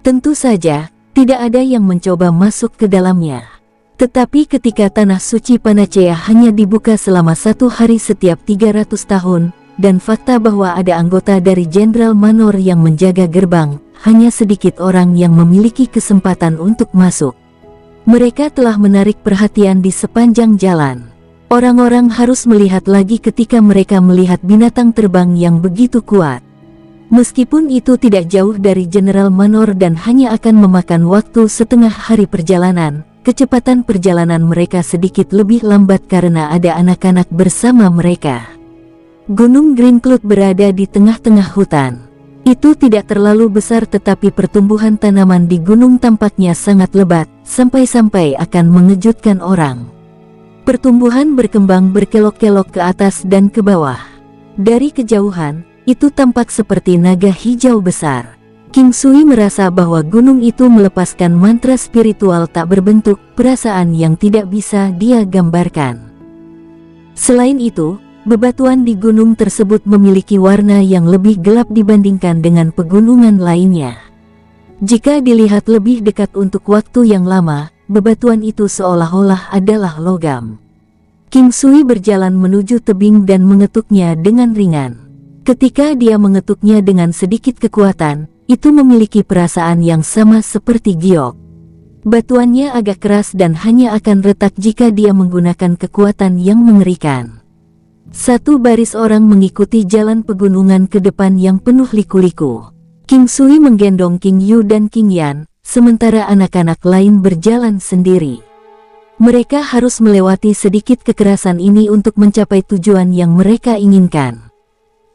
Tentu saja, tidak ada yang mencoba masuk ke dalamnya. Tetapi ketika tanah suci Panacea hanya dibuka selama 1 hari setiap 300 tahun, dan fakta bahwa ada anggota dari Jenderal Manor yang menjaga gerbang, hanya sedikit orang yang memiliki kesempatan untuk masuk. Mereka telah menarik perhatian di sepanjang jalan. Orang-orang harus melihat lagi ketika mereka melihat binatang terbang yang begitu kuat. Meskipun itu tidak jauh dari Jenderal Manor dan hanya akan memakan waktu setengah hari perjalanan, kecepatan perjalanan mereka sedikit lebih lambat karena ada anak-anak bersama mereka. Gunung Green Cloud berada di tengah-tengah hutan. Itu tidak terlalu besar, tetapi pertumbuhan tanaman di gunung tampaknya sangat lebat, sampai-sampai akan mengejutkan orang. Pertumbuhan berkembang berkelok-kelok ke atas dan ke bawah. Dari kejauhan, itu tampak seperti naga hijau besar. King Sui merasa bahwa gunung itu melepaskan mantra spiritual tak berbentuk, perasaan yang tidak bisa dia gambarkan. Selain itu, bebatuan di gunung tersebut memiliki warna yang lebih gelap dibandingkan dengan pegunungan lainnya. Jika dilihat lebih dekat untuk waktu yang lama, bebatuan itu seolah-olah adalah logam. King Sui berjalan menuju tebing dan mengetuknya dengan ringan. Ketika dia mengetuknya dengan sedikit kekuatan, itu memiliki perasaan yang sama seperti giok. Batuannya agak keras dan hanya akan retak jika dia menggunakan kekuatan yang mengerikan. Satu baris orang mengikuti jalan pegunungan ke depan yang penuh liku-liku. King Sui menggendong King Yu dan King Yan, sementara anak-anak lain berjalan sendiri. Mereka harus melewati sedikit kekerasan ini untuk mencapai tujuan yang mereka inginkan.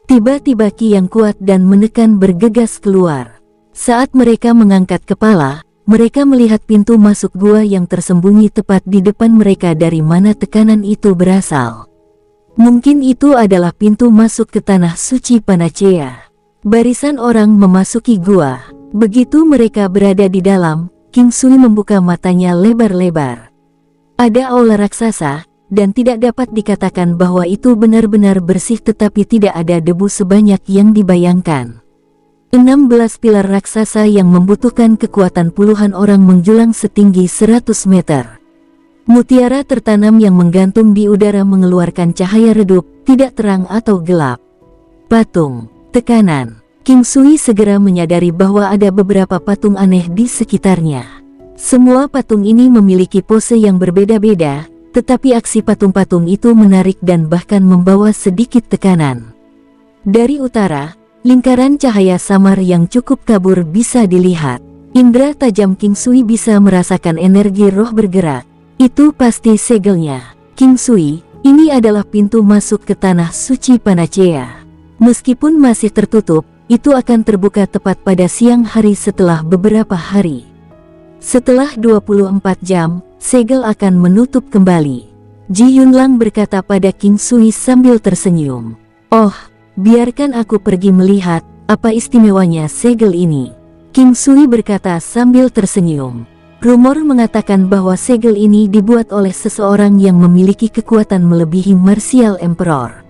Tiba-tiba Ki yang kuat dan menekan bergegas keluar. Saat mereka mengangkat kepala, mereka melihat pintu masuk gua yang tersembunyi tepat di depan mereka dari mana tekanan itu berasal. Mungkin itu adalah pintu masuk ke tanah suci Panacea. Barisan orang memasuki gua. Begitu mereka berada di dalam, King Sui membuka matanya lebar-lebar. Ada aula raksasa, dan tidak dapat dikatakan bahwa itu benar-benar bersih, tetapi tidak ada debu sebanyak yang dibayangkan. 16 pilar raksasa yang membutuhkan kekuatan puluhan orang menjulang setinggi 100 meter. Mutiara tertanam yang menggantung di udara mengeluarkan cahaya redup, tidak terang atau gelap. Patung, tekanan. King Sui segera menyadari bahwa ada beberapa patung aneh di sekitarnya. Semua patung ini memiliki pose yang berbeda-beda, tetapi aksi patung-patung itu menarik dan bahkan membawa sedikit tekanan. Dari utara, lingkaran cahaya samar yang cukup kabur bisa dilihat. Indra tajam King Sui bisa merasakan energi roh bergerak. Itu pasti segelnya. King Sui, ini adalah pintu masuk ke tanah suci Panacea. Meskipun masih tertutup, itu akan terbuka tepat pada siang hari setelah beberapa hari. Setelah 24 jam, segel akan menutup kembali. Ji Yunlang berkata pada King Sui sambil tersenyum. Oh, biarkan aku pergi melihat, apa istimewanya segel ini. King Sui berkata sambil tersenyum. Rumor mengatakan bahwa segel ini dibuat oleh seseorang yang memiliki kekuatan melebihi Martial Emperor.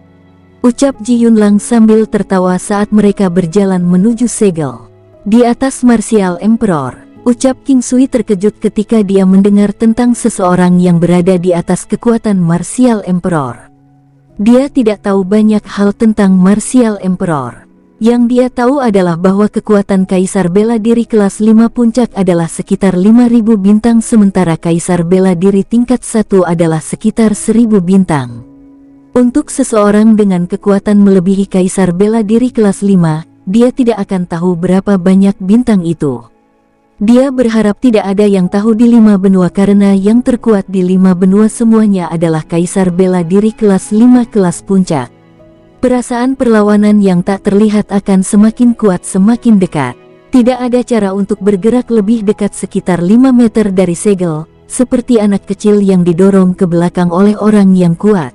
Ucap Ji Yunlang sambil tertawa saat mereka berjalan menuju segel. Di atas Martial Emperor. Ucap King Sui terkejut ketika dia mendengar tentang seseorang yang berada di atas kekuatan Martial Emperor. Dia tidak tahu banyak hal tentang Martial Emperor. Yang dia tahu adalah bahwa kekuatan Kaisar Bela Diri kelas 5 puncak adalah sekitar 5.000 bintang, sementara Kaisar Bela Diri tingkat 1 adalah sekitar 1.000 bintang. Untuk seseorang dengan kekuatan melebihi Kaisar Bela Diri kelas 5, dia tidak akan tahu berapa banyak bintang itu. Dia berharap tidak ada yang tahu di 5 benua karena yang terkuat di 5 benua semuanya adalah Kaisar Bela Diri kelas 5 kelas puncak. Perasaan perlawanan yang tak terlihat akan semakin kuat semakin dekat. Tidak ada cara untuk bergerak lebih dekat sekitar 5 meter dari segel, seperti anak kecil yang didorong ke belakang oleh orang yang kuat.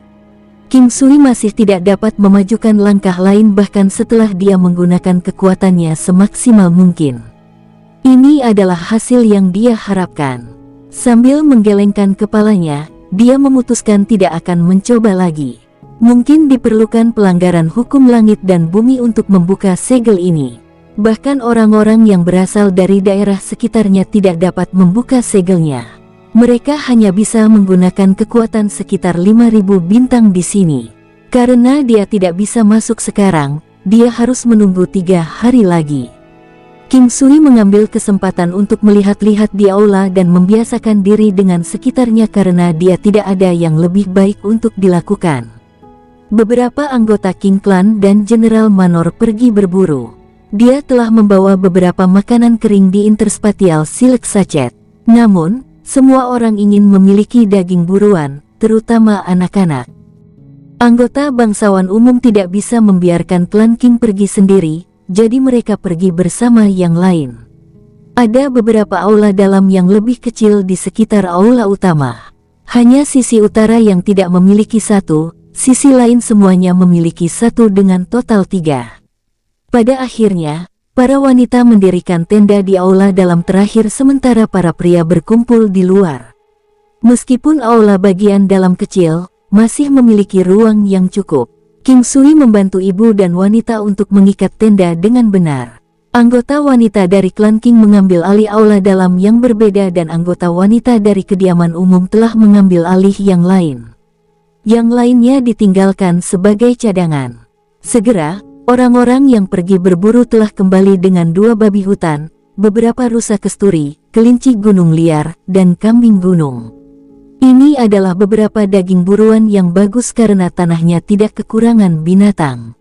King Sui masih tidak dapat memajukan langkah lain bahkan setelah dia menggunakan kekuatannya semaksimal mungkin. Ini adalah hasil yang dia harapkan. Sambil menggelengkan kepalanya, dia memutuskan tidak akan mencoba lagi. Mungkin diperlukan pelanggaran hukum langit dan bumi untuk membuka segel ini. Bahkan orang-orang yang berasal dari daerah sekitarnya tidak dapat membuka segelnya. Mereka hanya bisa menggunakan kekuatan sekitar 5.000 bintang di sini. Karena dia tidak bisa masuk sekarang, dia harus menunggu 3 hari lagi. King Sui mengambil kesempatan untuk melihat-lihat di aula dan membiasakan diri dengan sekitarnya karena dia tidak ada yang lebih baik untuk dilakukan. Beberapa anggota King Clan dan General Manor pergi berburu. Dia telah membawa beberapa makanan kering di Interspatial Silk Sachet. Namun, semua orang ingin memiliki daging buruan, terutama anak-anak. Anggota bangsawan umum tidak bisa membiarkan klan King pergi sendiri, jadi mereka pergi bersama yang lain. Ada beberapa aula dalam yang lebih kecil di sekitar aula utama. Hanya sisi utara yang tidak memiliki satu, sisi lain semuanya memiliki satu dengan total 3. Pada akhirnya, para wanita mendirikan tenda di aula dalam terakhir sementara para pria berkumpul di luar. Meskipun aula bagian dalam kecil, masih memiliki ruang yang cukup. King Sui membantu ibu dan wanita untuk mengikat tenda dengan benar. Anggota wanita dari klan King mengambil alih aula dalam yang berbeda dan anggota wanita dari kediaman umum telah mengambil alih yang lain. Yang lainnya ditinggalkan sebagai cadangan. Segera, orang-orang yang pergi berburu telah kembali dengan 2 babi hutan, beberapa rusa kesturi, kelinci gunung liar, dan kambing gunung. Ini adalah beberapa daging buruan yang bagus karena tanahnya tidak kekurangan binatang.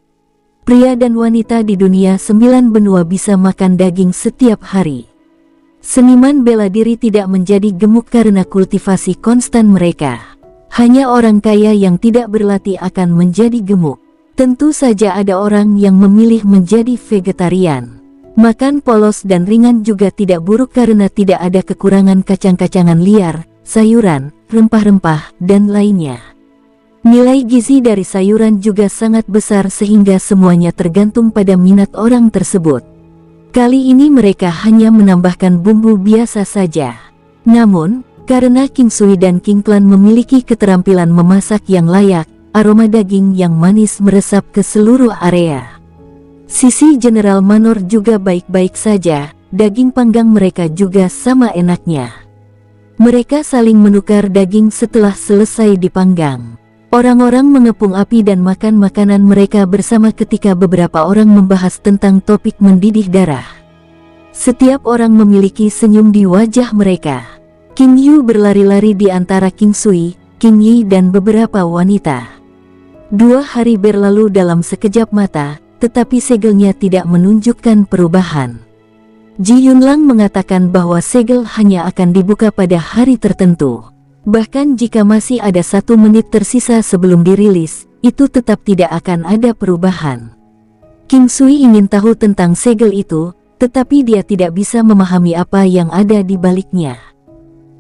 Pria dan wanita di dunia 9 benua bisa makan daging setiap hari. Seniman bela diri tidak menjadi gemuk karena kultivasi konstan mereka. Hanya orang kaya yang tidak berlatih akan menjadi gemuk. Tentu saja ada orang yang memilih menjadi vegetarian. Makan polos dan ringan juga tidak buruk karena tidak ada kekurangan kacang-kacangan liar, sayuran, rempah-rempah, dan lainnya. Nilai gizi dari sayuran juga sangat besar sehingga semuanya tergantung pada minat orang tersebut. Kali ini mereka hanya menambahkan bumbu biasa saja. Namun, karena King Sui dan King Clan memiliki keterampilan memasak yang layak, aroma daging yang manis meresap ke seluruh area. Sisi General Manor juga baik-baik saja, daging panggang mereka juga sama enaknya. Mereka saling menukar daging setelah selesai dipanggang. Orang-orang mengepung api dan makan makanan mereka bersama ketika beberapa orang membahas tentang topik mendidih darah. Setiap orang memiliki senyum di wajah mereka. King Yu berlari-lari di antara King Sui, King Yi dan beberapa wanita. 2 hari berlalu dalam sekejap mata, tetapi segelnya tidak menunjukkan perubahan. Ji Yunlang mengatakan bahwa segel hanya akan dibuka pada hari tertentu. Bahkan jika masih ada 1 menit tersisa sebelum dirilis, itu tetap tidak akan ada perubahan. King Sui ingin tahu tentang segel itu, tetapi dia tidak bisa memahami apa yang ada di baliknya.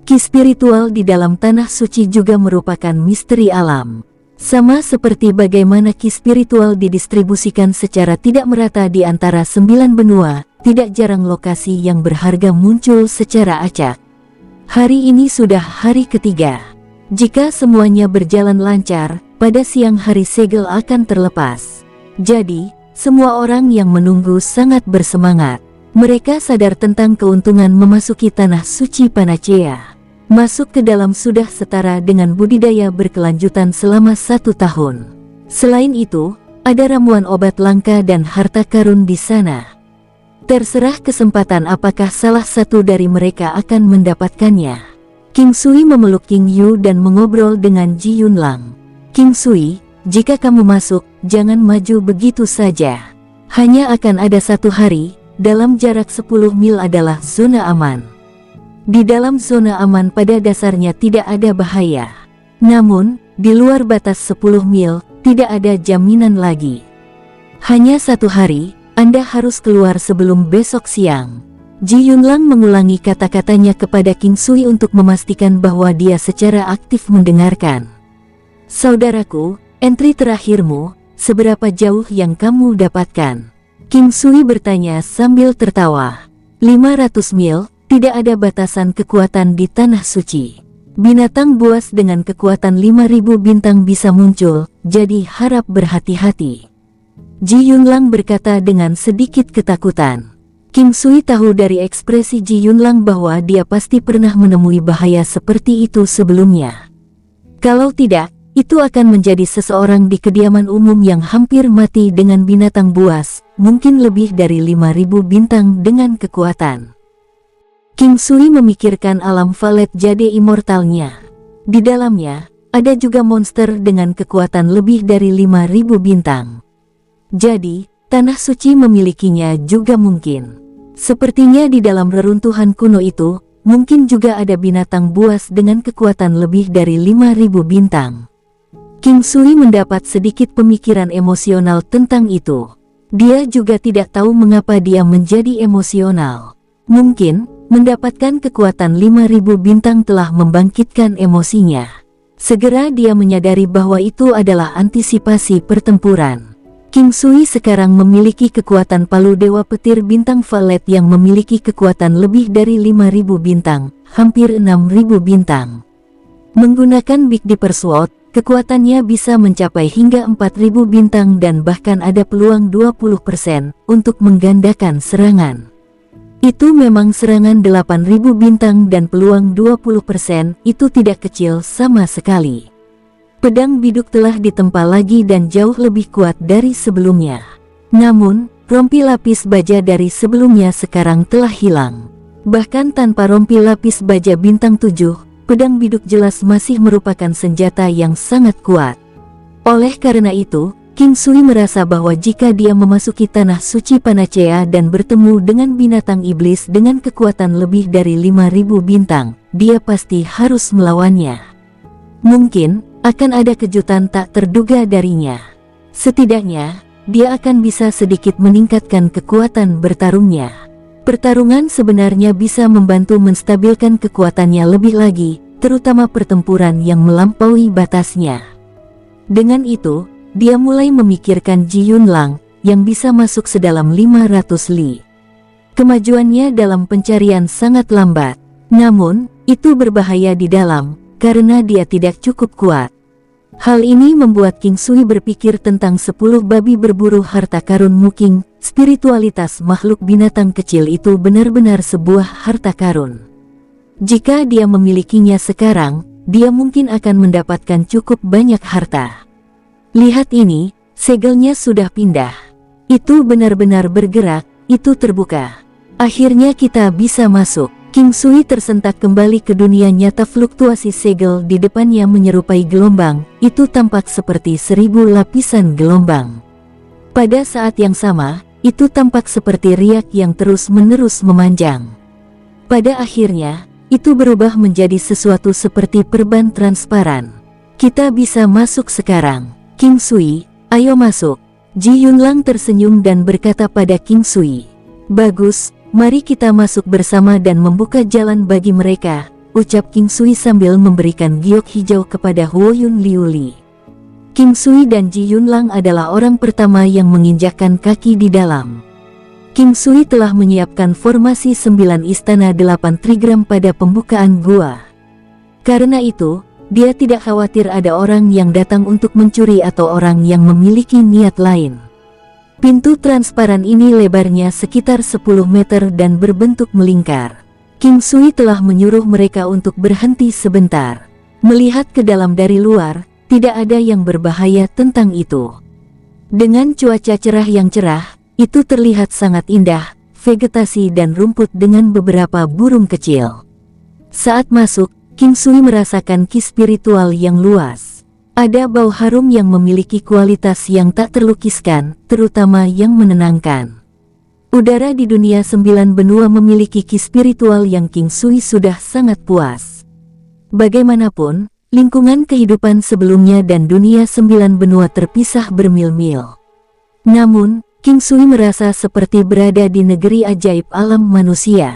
Ki spiritual di dalam tanah suci juga merupakan misteri alam. Sama seperti bagaimana ki spiritual didistribusikan secara tidak merata di antara 9 benua, tidak jarang lokasi yang berharga muncul secara acak. Hari ini sudah hari ketiga. Jika semuanya berjalan lancar, pada siang hari segel akan terlepas. Jadi, semua orang yang menunggu sangat bersemangat. Mereka sadar tentang keuntungan memasuki tanah suci Panacea. Masuk ke dalam sudah setara dengan budidaya berkelanjutan selama 1 tahun. Selain itu, Ada ramuan obat langka dan harta karun di sana. Terserah kesempatan apakah salah satu dari mereka akan mendapatkannya. King Sui memeluk King Yu dan mengobrol dengan Ji Yunlang. King Sui, jika kamu masuk, jangan maju begitu saja. Hanya akan ada satu hari, dalam jarak 10 mil adalah zona aman. Di dalam zona aman pada dasarnya tidak ada bahaya. Namun, di luar batas 10 mil, tidak ada jaminan lagi. Hanya satu hari, Anda harus keluar sebelum besok siang. Ji Yunlang mengulangi kata-katanya kepada King Sui untuk memastikan bahwa dia secara aktif mendengarkan. Saudaraku, entry terakhirmu, seberapa jauh yang kamu dapatkan? King Sui bertanya sambil tertawa. 500 mil. Tidak ada batasan kekuatan di Tanah Suci. Binatang buas dengan kekuatan 5.000 bintang bisa muncul, jadi harap berhati-hati. Ji Yunlang berkata dengan sedikit ketakutan. King Sui tahu dari ekspresi Ji Yunlang bahwa dia pasti pernah menemui bahaya seperti itu sebelumnya. Kalau tidak, itu akan menjadi seseorang di kediaman umum yang hampir mati dengan binatang buas, mungkin lebih dari 5.000 bintang dengan kekuatan. King Sui memikirkan alam valet jade immortalnya. Di dalamnya, ada juga monster dengan kekuatan lebih dari 5.000 bintang. Jadi, Tanah Suci memilikinya juga mungkin. Sepertinya di dalam reruntuhan kuno itu, mungkin juga ada binatang buas dengan kekuatan lebih dari 5.000 bintang. King Sui mendapat sedikit pemikiran emosional tentang itu. Dia juga tidak tahu mengapa dia menjadi emosional. Mungkin mendapatkan kekuatan 5.000 bintang telah membangkitkan emosinya. Segera dia menyadari bahwa itu adalah antisipasi pertempuran. King Sui sekarang memiliki kekuatan palu Dewa Petir Bintang Valet yang memiliki kekuatan lebih dari 5.000 bintang, hampir 6.000 bintang. Menggunakan Big Dipper Sword, kekuatannya bisa mencapai hingga 4.000 bintang dan bahkan ada peluang 20% untuk menggandakan serangan. Itu memang serangan 8.000 bintang dan peluang 20% itu tidak kecil sama sekali. Pedang biduk telah ditempa lagi dan jauh lebih kuat dari sebelumnya. Namun, rompi lapis baja dari sebelumnya sekarang telah hilang. Bahkan tanpa rompi lapis baja bintang 7, pedang biduk jelas masih merupakan senjata yang sangat kuat. Oleh karena itu, King Sui merasa bahwa jika dia memasuki Tanah Suci Panacea dan bertemu dengan binatang iblis dengan kekuatan lebih dari 5.000 bintang, dia pasti harus melawannya. Mungkin akan ada kejutan tak terduga darinya. Setidaknya, dia akan bisa sedikit meningkatkan kekuatan bertarungnya. Pertarungan sebenarnya bisa membantu menstabilkan kekuatannya lebih lagi, terutama pertempuran yang melampaui batasnya. Dengan itu, dia mulai memikirkan Ji Yunlang, yang bisa masuk sedalam 500 li. Kemajuannya dalam pencarian sangat lambat. Namun, itu berbahaya di dalam, karena dia tidak cukup kuat. Hal ini membuat King Sui berpikir tentang 10 babi berburu harta karun Muking. Spiritualitas makhluk binatang kecil itu benar-benar sebuah harta karun. Jika dia memilikinya sekarang, dia mungkin akan mendapatkan cukup banyak harta. Lihat ini, segelnya sudah pindah. Itu benar-benar bergerak, itu terbuka. Akhirnya kita bisa masuk. King Sui tersentak kembali ke dunia nyata. Fluktuasi segel di depannya menyerupai gelombang, itu tampak seperti 1000 lapisan gelombang. Pada saat yang sama, itu tampak seperti riak yang terus-menerus memanjang. Pada akhirnya, itu berubah menjadi sesuatu seperti perban transparan. Kita bisa masuk sekarang. King Sui, ayo masuk. Ji Yunlang tersenyum dan berkata pada King Sui. Bagus, mari kita masuk bersama dan membuka jalan bagi mereka, ucap King Sui sambil memberikan giok hijau kepada Huo Yun Liuli. King Sui dan Ji Yunlang adalah orang pertama yang menginjakkan kaki di dalam. King Sui telah menyiapkan formasi 9 istana 8 trigram pada pembukaan gua. Karena itu, dia tidak khawatir ada orang yang datang untuk mencuri atau orang yang memiliki niat lain. Pintu transparan ini lebarnya sekitar 10 meter dan berbentuk melingkar. King Sui telah menyuruh mereka untuk berhenti sebentar. Melihat ke dalam dari luar, tidak ada yang berbahaya tentang itu. Dengan cuaca cerah yang cerah, itu terlihat sangat indah, vegetasi dan rumput dengan beberapa burung kecil. Saat masuk, King Sui merasakan ki spiritual yang luas. Ada bau harum yang memiliki kualitas yang tak terlukiskan, terutama yang menenangkan. Udara di dunia 9 benua memiliki ki spiritual yang King Sui sudah sangat puas. Bagaimanapun, lingkungan kehidupan sebelumnya dan dunia 9 benua terpisah bermil-mil. Namun, King Sui merasa seperti berada di negeri ajaib alam manusia.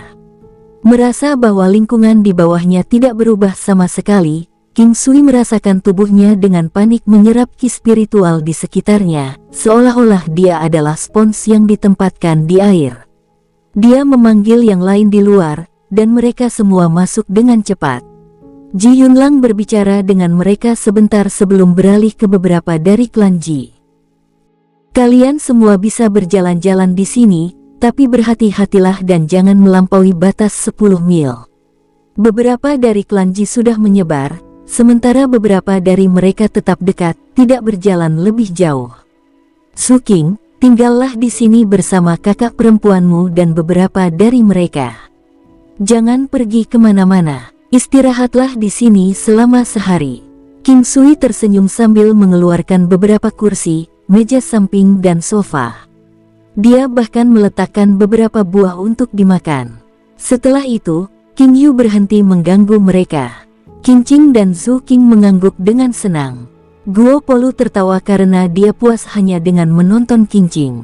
Merasa bahwa lingkungan di bawahnya tidak berubah sama sekali, King Sui merasakan tubuhnya dengan panik menyerap ki spiritual di sekitarnya, seolah-olah dia adalah spons yang ditempatkan di air. Dia memanggil yang lain di luar, dan mereka semua masuk dengan cepat. Ji Yunlang berbicara dengan mereka sebentar sebelum beralih ke beberapa dari klan Ji. Kalian semua bisa berjalan-jalan di sini, tapi berhati-hatilah dan jangan melampaui batas 10 mil. Beberapa dari klan Ji sudah menyebar, sementara beberapa dari mereka tetap dekat, tidak berjalan lebih jauh. Su King, tinggallah di sini bersama kakak perempuanmu dan beberapa dari mereka. Jangan pergi kemana-mana. Istirahatlah di sini selama sehari. King Sui tersenyum sambil mengeluarkan beberapa kursi, meja samping dan sofa. Dia bahkan meletakkan beberapa buah untuk dimakan. Setelah itu, King Yu berhenti mengganggu mereka. King Qing dan Zhu King mengangguk dengan senang. Guo Polu tertawa karena dia puas hanya dengan menonton King Qing.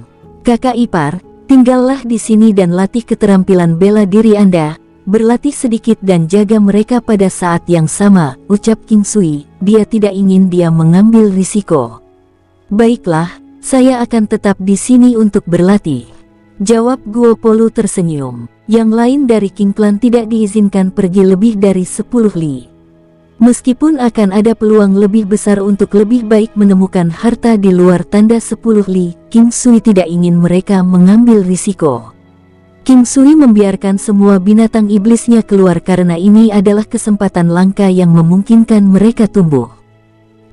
Kakak ipar, tinggallah di sini dan latih keterampilan bela diri Anda. Berlatih sedikit dan jaga mereka pada saat yang sama, ucap King Sui. Dia tidak ingin dia mengambil risiko. Baiklah, saya akan tetap di sini untuk berlatih, jawab Guo Polu tersenyum. Yang lain dari King Clan tidak diizinkan pergi lebih dari 10 li. Meskipun akan ada peluang lebih besar untuk lebih baik menemukan harta di luar tanda 10 li, King Sui tidak ingin mereka mengambil risiko. King Sui membiarkan semua binatang iblisnya keluar karena ini adalah kesempatan langka yang memungkinkan mereka tumbuh.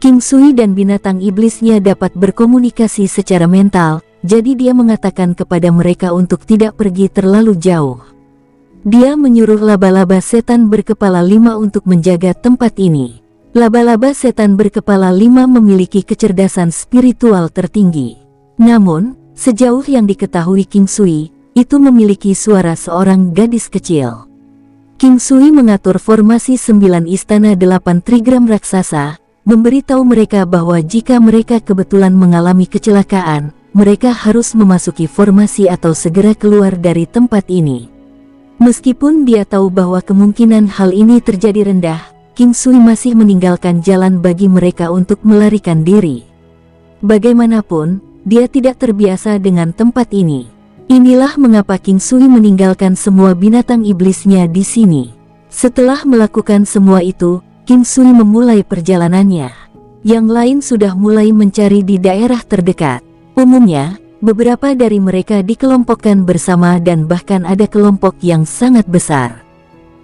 King Sui dan binatang iblisnya dapat berkomunikasi secara mental, jadi dia mengatakan kepada mereka untuk tidak pergi terlalu jauh. Dia menyuruh laba-laba setan berkepala 5 untuk menjaga tempat ini. Laba-laba setan berkepala 5 memiliki kecerdasan spiritual tertinggi. Namun, sejauh yang diketahui King Sui, itu memiliki suara seorang gadis kecil. King Sui mengatur formasi 9 istana 8 trigram raksasa, memberitahu mereka bahwa jika mereka kebetulan mengalami kecelakaan, mereka harus memasuki formasi atau segera keluar dari tempat ini. Meskipun dia tahu bahwa kemungkinan hal ini terjadi rendah, King Sui masih meninggalkan jalan bagi mereka untuk melarikan diri. Bagaimanapun, dia tidak terbiasa dengan tempat ini. Inilah mengapa King Sui meninggalkan semua binatang iblisnya di sini. Setelah melakukan semua itu, King Sui memulai perjalanannya. Yang lain sudah mulai mencari di daerah terdekat. Umumnya, beberapa dari mereka dikelompokkan bersama dan bahkan ada kelompok yang sangat besar.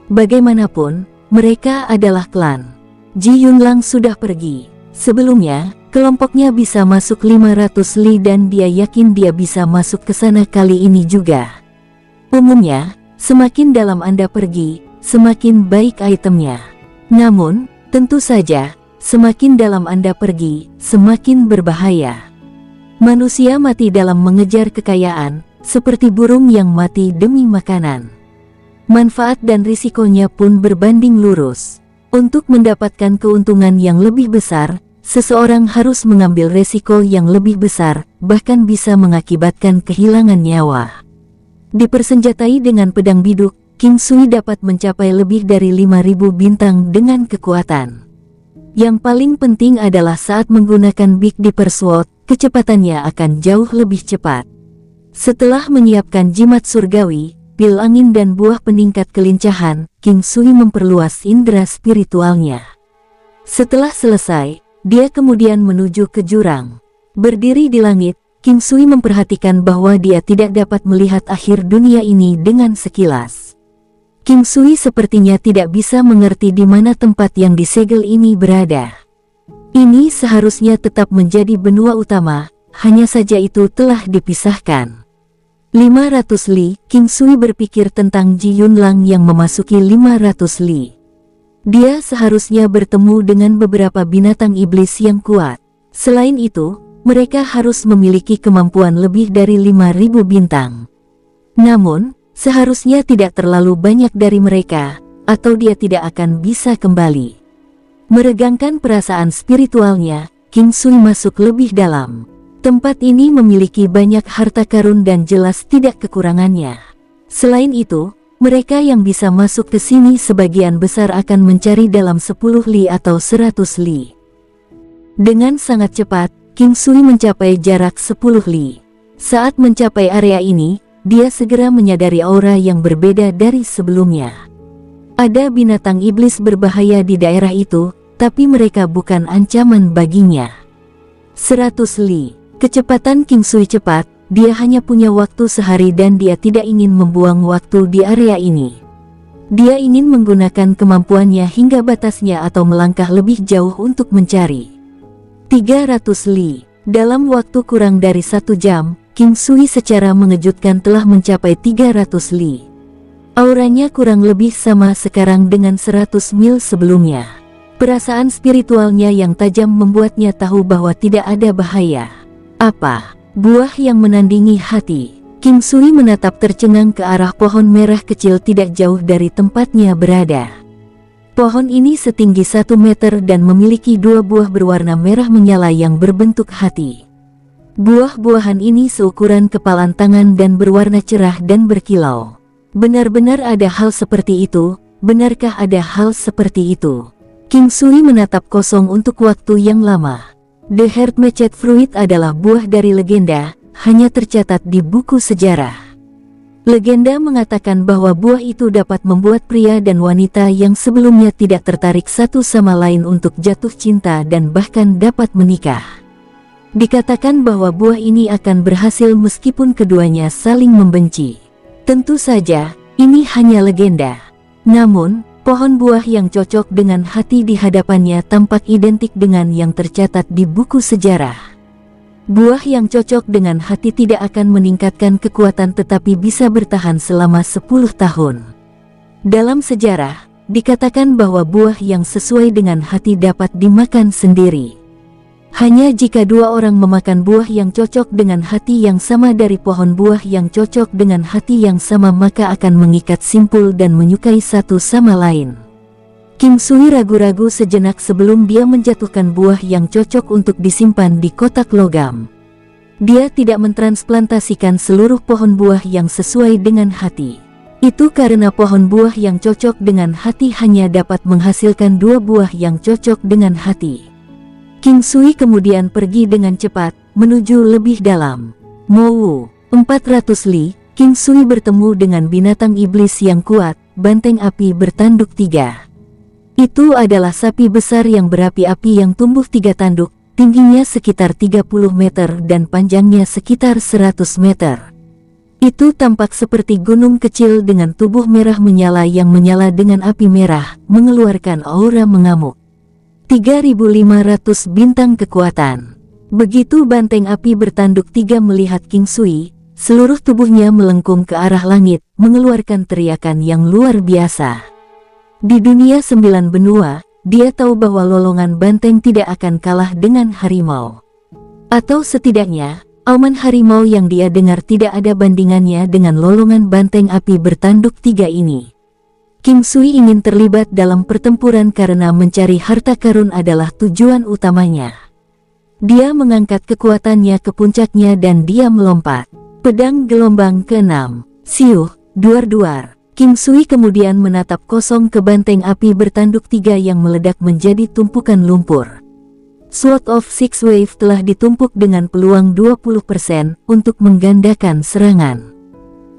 Bagaimanapun, mereka adalah klan. Ji Yunlang sudah pergi. Sebelumnya, kelompoknya bisa masuk 500 li dan dia yakin dia bisa masuk ke sana kali ini juga. Umumnya, semakin dalam Anda pergi, semakin baik itemnya. Namun, tentu saja, semakin dalam Anda pergi, semakin berbahaya. Manusia mati dalam mengejar kekayaan, seperti burung yang mati demi makanan. Manfaat dan risikonya pun berbanding lurus. Untuk mendapatkan keuntungan yang lebih besar, seseorang harus mengambil resiko yang lebih besar, bahkan bisa mengakibatkan kehilangan nyawa. Dipersenjatai dengan pedang biduk, King Sui dapat mencapai lebih dari 5.000 bintang dengan kekuatan. Yang paling penting adalah saat menggunakan Big Dipper Sword, kecepatannya akan jauh lebih cepat. Setelah menyiapkan jimat surgawi, pil angin dan buah peningkat kelincahan, King Sui memperluas indera spiritualnya. Setelah selesai, dia kemudian menuju ke jurang. Berdiri di langit, King Sui memperhatikan bahwa dia tidak dapat melihat akhir dunia ini dengan sekilas. King Sui sepertinya tidak bisa mengerti di mana tempat yang disegel ini berada. Ini seharusnya tetap menjadi benua utama, hanya saja itu telah dipisahkan. 500 li, King Sui berpikir tentang Ji Yunlang yang memasuki 500 li. Dia seharusnya bertemu dengan beberapa binatang iblis yang kuat. Selain itu, mereka harus memiliki kemampuan lebih dari 5.000 bintang. Namun, seharusnya tidak terlalu banyak dari mereka, atau dia tidak akan bisa kembali. Meregangkan perasaan spiritualnya, King Sui masuk lebih dalam. Tempat ini memiliki banyak harta karun dan jelas tidak kekurangannya. Selain itu, mereka yang bisa masuk ke sini sebagian besar akan mencari dalam 10 li atau 100 li. Dengan sangat cepat, King Sui mencapai jarak 10 li. Saat mencapai area ini, dia segera menyadari aura yang berbeda dari sebelumnya. Ada binatang iblis berbahaya di daerah itu, tapi mereka bukan ancaman baginya. 100 li. Kecepatan King Sui cepat. Dia hanya punya waktu sehari dan dia tidak ingin membuang waktu di area ini. Dia ingin menggunakan kemampuannya hingga batasnya atau melangkah lebih jauh untuk mencari. 300 li. Dalam waktu kurang dari 1 jam, King Sui secara mengejutkan telah mencapai 300 li. Auranya kurang lebih sama sekarang dengan 100 mil sebelumnya. Perasaan spiritualnya yang tajam membuatnya tahu bahwa tidak ada bahaya. Apa? Buah yang menandingi hati. King Sui menatap tercengang ke arah pohon merah kecil tidak jauh dari tempatnya berada. Pohon ini setinggi 1 meter dan memiliki 2 buah berwarna merah menyala yang berbentuk hati. Buah-buahan ini seukuran kepalan tangan dan berwarna cerah dan berkilau. Benar-benar ada hal seperti itu? Benarkah ada hal seperti itu? King Sui menatap kosong untuk waktu yang lama. The Heart-Meched Fruit adalah buah dari legenda, hanya tercatat di buku sejarah. Legenda mengatakan bahwa buah itu dapat membuat pria dan wanita yang sebelumnya tidak tertarik satu sama lain untuk jatuh cinta dan bahkan dapat menikah. Dikatakan bahwa buah ini akan berhasil meskipun keduanya saling membenci. Tentu saja, ini hanya legenda. Namun, pohon buah yang cocok dengan hati di hadapannya tampak identik dengan yang tercatat di buku sejarah. Buah yang cocok dengan hati tidak akan meningkatkan kekuatan tetapi bisa bertahan selama 10 tahun. Dalam sejarah, dikatakan bahwa buah yang sesuai dengan hati dapat dimakan sendiri. Hanya jika 2 orang memakan buah yang cocok dengan hati yang sama dari pohon buah yang cocok dengan hati yang sama maka akan mengikat simpul dan menyukai satu sama lain. King Sui ragu-ragu sejenak sebelum dia menjatuhkan buah yang cocok untuk disimpan di kotak logam. Dia tidak mentransplantasikan seluruh pohon buah yang sesuai dengan hati. Itu karena pohon buah yang cocok dengan hati hanya dapat menghasilkan 2 buah yang cocok dengan hati. King Sui kemudian pergi dengan cepat, menuju lebih dalam. Mowu, 400 li, King Sui bertemu dengan binatang iblis yang kuat, banteng api bertanduk 3. Itu adalah sapi besar yang berapi-api yang tumbuh 3 tanduk, tingginya sekitar 30 meter dan panjangnya sekitar 100 meter. Itu tampak seperti gunung kecil dengan tubuh merah menyala yang menyala dengan api merah, mengeluarkan aura mengamuk. 3.500 bintang kekuatan. Begitu banteng api bertanduk 3 melihat King Sui, seluruh tubuhnya melengkung ke arah langit, mengeluarkan teriakan yang luar biasa. Di dunia 9 benua, dia tahu bahwa lolongan banteng tidak akan kalah dengan harimau. Atau setidaknya, auman harimau yang dia dengar tidak ada bandingannya dengan lolongan banteng api bertanduk 3 ini. King Sui ingin terlibat dalam pertempuran karena mencari harta karun adalah tujuan utamanya. Dia mengangkat kekuatannya ke puncaknya dan dia melompat. Pedang gelombang ke-6. Siuh, duar-duar. King Sui kemudian menatap kosong ke banteng api bertanduk 3 yang meledak menjadi tumpukan lumpur. Sword of Six Wave telah ditumpuk dengan peluang 20% untuk menggandakan serangan.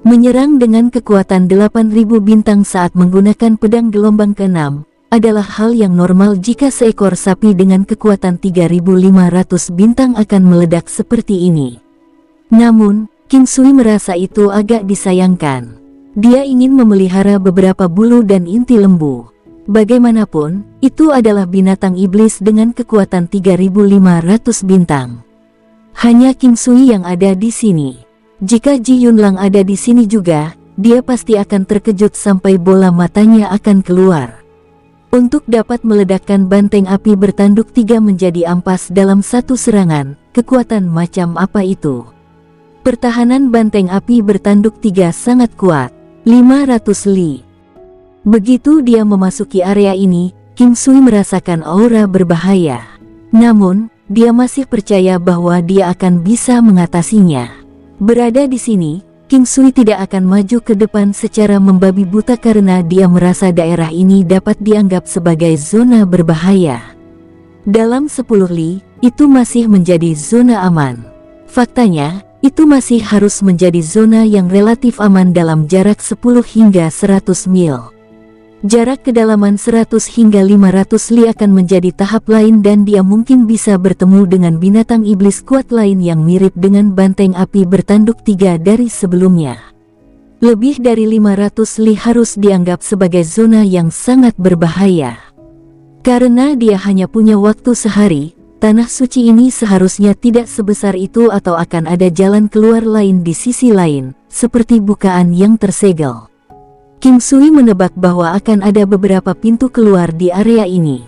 Menyerang dengan kekuatan 8.000 bintang saat menggunakan pedang gelombang ke-6 adalah hal yang normal jika seekor sapi dengan kekuatan 3.500 bintang akan meledak seperti ini. Namun, King Sui merasa itu agak disayangkan. Dia ingin memelihara beberapa bulu dan inti lembu. Bagaimanapun, itu adalah binatang iblis dengan kekuatan 3.500 bintang. Hanya King Sui yang ada di sini. Jika Ji Yunlang ada di sini juga, dia pasti akan terkejut sampai bola matanya akan keluar. Untuk dapat meledakkan banteng api bertanduk 3 menjadi ampas dalam satu serangan, kekuatan macam apa itu? Pertahanan banteng api bertanduk 3 sangat kuat, 500 li. Begitu dia memasuki area ini, King Sui merasakan aura berbahaya. Namun, dia masih percaya bahwa dia akan bisa mengatasinya. Berada di sini, King Sui tidak akan maju ke depan secara membabi buta karena dia merasa daerah ini dapat dianggap sebagai zona berbahaya. Dalam 10 li, itu masih menjadi zona aman. Faktanya, itu masih harus menjadi zona yang relatif aman dalam jarak 10 hingga 100 mil. Jarak kedalaman 100 hingga 500 li akan menjadi tahap lain dan dia mungkin bisa bertemu dengan binatang iblis kuat lain yang mirip dengan banteng api bertanduk 3 dari sebelumnya. Lebih dari 500 li harus dianggap sebagai zona yang sangat berbahaya. Karena dia hanya punya waktu sehari, tanah suci ini seharusnya tidak sebesar itu atau akan ada jalan keluar lain di sisi lain, seperti bukaan yang tersegel. King Sui menebak bahwa akan ada beberapa pintu keluar di area ini.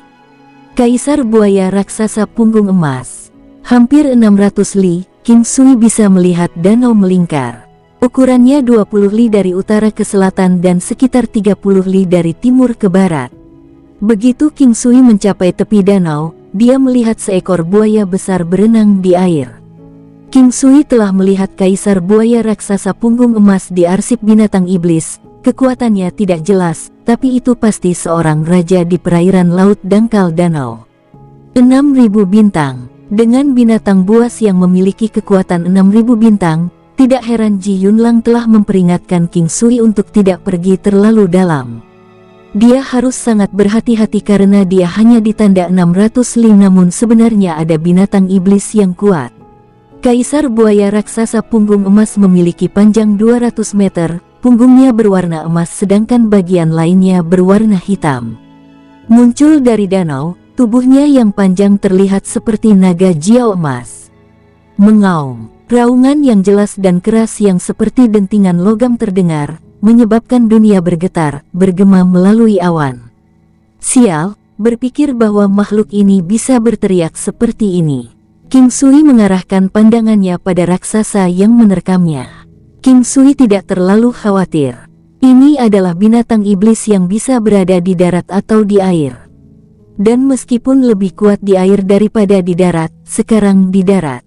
Kaisar buaya raksasa punggung emas. Hampir 600 li, King Sui bisa melihat danau melingkar. Ukurannya 20 li dari utara ke selatan dan sekitar 30 li dari timur ke barat. Begitu King Sui mencapai tepi danau, dia melihat seekor buaya besar berenang di air. King Sui telah melihat kaisar buaya raksasa punggung emas di arsip binatang iblis. Kekuatannya tidak jelas, tapi itu pasti seorang raja di perairan laut dangkal danau. 6.000 bintang. Dengan binatang buas yang memiliki kekuatan 6.000 bintang, tidak heran Ji Yunlang telah memperingatkan King Sui untuk tidak pergi terlalu dalam. Dia harus sangat berhati-hati karena dia hanya ditanda 600 li, namun sebenarnya ada binatang iblis yang kuat. Kaisar buaya raksasa punggung emas memiliki panjang 200 meter, punggungnya berwarna emas sedangkan bagian lainnya berwarna hitam. Muncul dari danau, tubuhnya yang panjang terlihat seperti naga jiao emas. Mengaum, raungan yang jelas dan keras yang seperti dentingan logam terdengar, menyebabkan dunia bergetar, bergema melalui awan. Sial, berpikir bahwa makhluk ini bisa berteriak seperti ini. King Sui mengarahkan pandangannya pada raksasa yang menerkamnya. King Sui tidak terlalu khawatir. Ini adalah binatang iblis yang bisa berada di darat atau di air. Dan meskipun lebih kuat di air daripada di darat, sekarang di darat.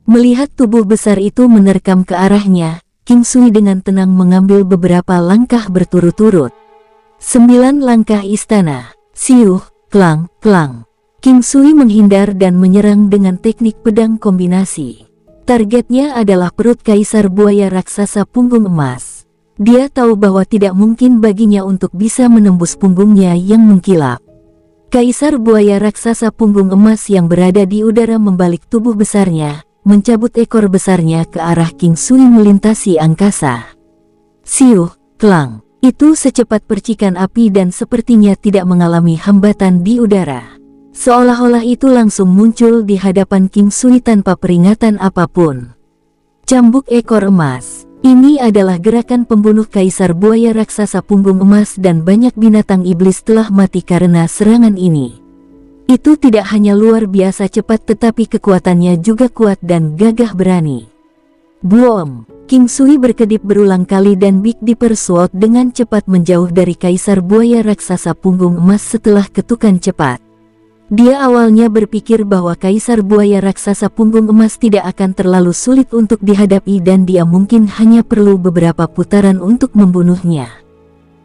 Melihat tubuh besar itu menerkam ke arahnya, King Sui dengan tenang mengambil beberapa langkah berturut-turut. 9 langkah istana. Siuh, klang, klang. King Sui menghindar dan menyerang dengan teknik pedang kombinasi. Targetnya adalah perut kaisar buaya raksasa punggung emas. Dia tahu bahwa tidak mungkin baginya untuk bisa menembus punggungnya yang mengkilap. Kaisar buaya raksasa punggung emas yang berada di udara membalik tubuh besarnya, mencabut ekor besarnya ke arah King Sui melintasi angkasa. Siuh, klang. Itu secepat percikan api dan sepertinya tidak mengalami hambatan di udara. Seolah-olah itu langsung muncul di hadapan King Sui tanpa peringatan apapun. Cambuk ekor emas. Ini adalah gerakan pembunuh kaisar buaya raksasa punggung emas dan banyak binatang iblis telah mati karena serangan ini. Itu tidak hanya luar biasa cepat tetapi kekuatannya juga kuat dan gagah berani. Boom! King Sui berkedip berulang kali dan Big Dipper Sword dengan cepat menjauh dari kaisar buaya raksasa punggung emas setelah ketukan cepat. Dia awalnya berpikir bahwa kaisar buaya raksasa punggung emas tidak akan terlalu sulit untuk dihadapi dan dia mungkin hanya perlu beberapa putaran untuk membunuhnya.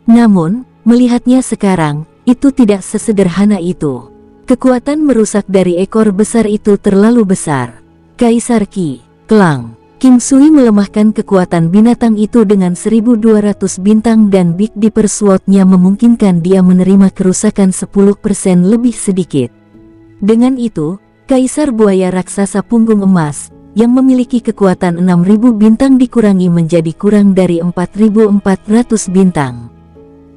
Namun, melihatnya sekarang, itu tidak sesederhana itu. Kekuatan merusak dari ekor besar itu terlalu besar. Kaisar Ki, klang. King Sui melemahkan kekuatan binatang itu dengan 1200 bintang dan Big Dipper Sword-nya memungkinkan dia menerima kerusakan 10% lebih sedikit. Dengan itu, kaisar buaya raksasa punggung emas, yang memiliki kekuatan 6000 bintang dikurangi menjadi kurang dari 4400 bintang.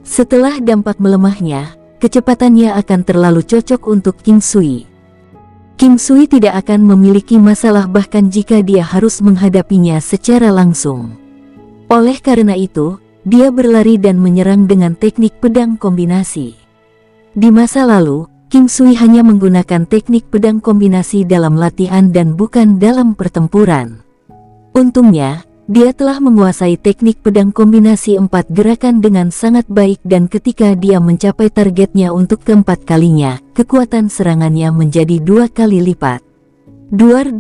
Setelah dampak melemahnya, kecepatannya akan terlalu cocok untuk King Sui. Kim Sui tidak akan memiliki masalah bahkan jika dia harus menghadapinya secara langsung. Oleh karena itu, dia berlari dan menyerang dengan teknik pedang kombinasi. Di masa lalu, Kim Sui hanya menggunakan teknik pedang kombinasi dalam latihan dan bukan dalam pertempuran. Untungnya, dia telah menguasai teknik pedang kombinasi 4 gerakan dengan sangat baik dan ketika dia mencapai targetnya untuk keempat kalinya, kekuatan serangannya menjadi 2 kali lipat. Duar,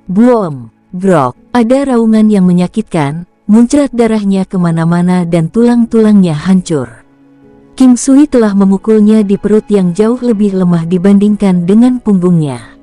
buom, grok. Ada raungan yang menyakitkan, muncrat darahnya kemana-mana dan tulang-tulangnya hancur. Kim Sui telah memukulnya di perut yang jauh lebih lemah dibandingkan dengan punggungnya.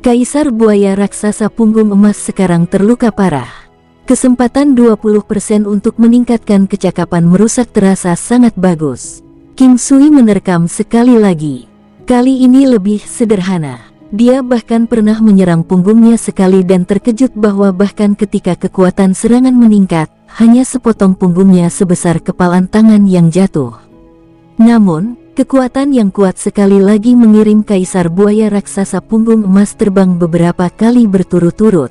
Kaisar buaya raksasa punggung emas sekarang terluka parah. Kesempatan 20% untuk meningkatkan kecakapan merusak terasa sangat bagus. Kim Sui menerkam sekali lagi. Kali ini lebih sederhana. Dia bahkan pernah menyerang punggungnya sekali dan terkejut bahwa bahkan ketika kekuatan serangan meningkat, hanya sepotong punggungnya sebesar kepalan tangan yang jatuh. Namun, kekuatan yang kuat sekali lagi mengirim Kaisar buaya raksasa punggung emas terbang beberapa kali berturut-turut.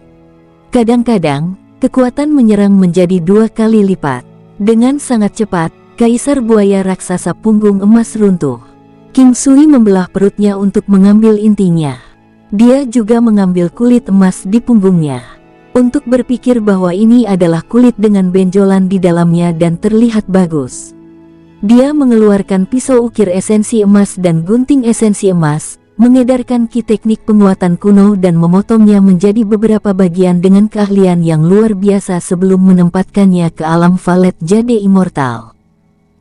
Kadang-kadang, kekuatan menyerang menjadi 2 kali lipat. Dengan sangat cepat, Kaisar buaya raksasa punggung emas runtuh. Kim Sui membelah perutnya untuk mengambil intinya. Dia juga mengambil kulit emas di punggungnya. Untuk berpikir bahwa ini adalah kulit dengan benjolan di dalamnya dan terlihat bagus. Dia mengeluarkan pisau ukir esensi emas dan gunting esensi emas, mengedarkan ki teknik penguatan kuno dan memotongnya menjadi beberapa bagian dengan keahlian yang luar biasa sebelum menempatkannya ke alam valet jade immortal.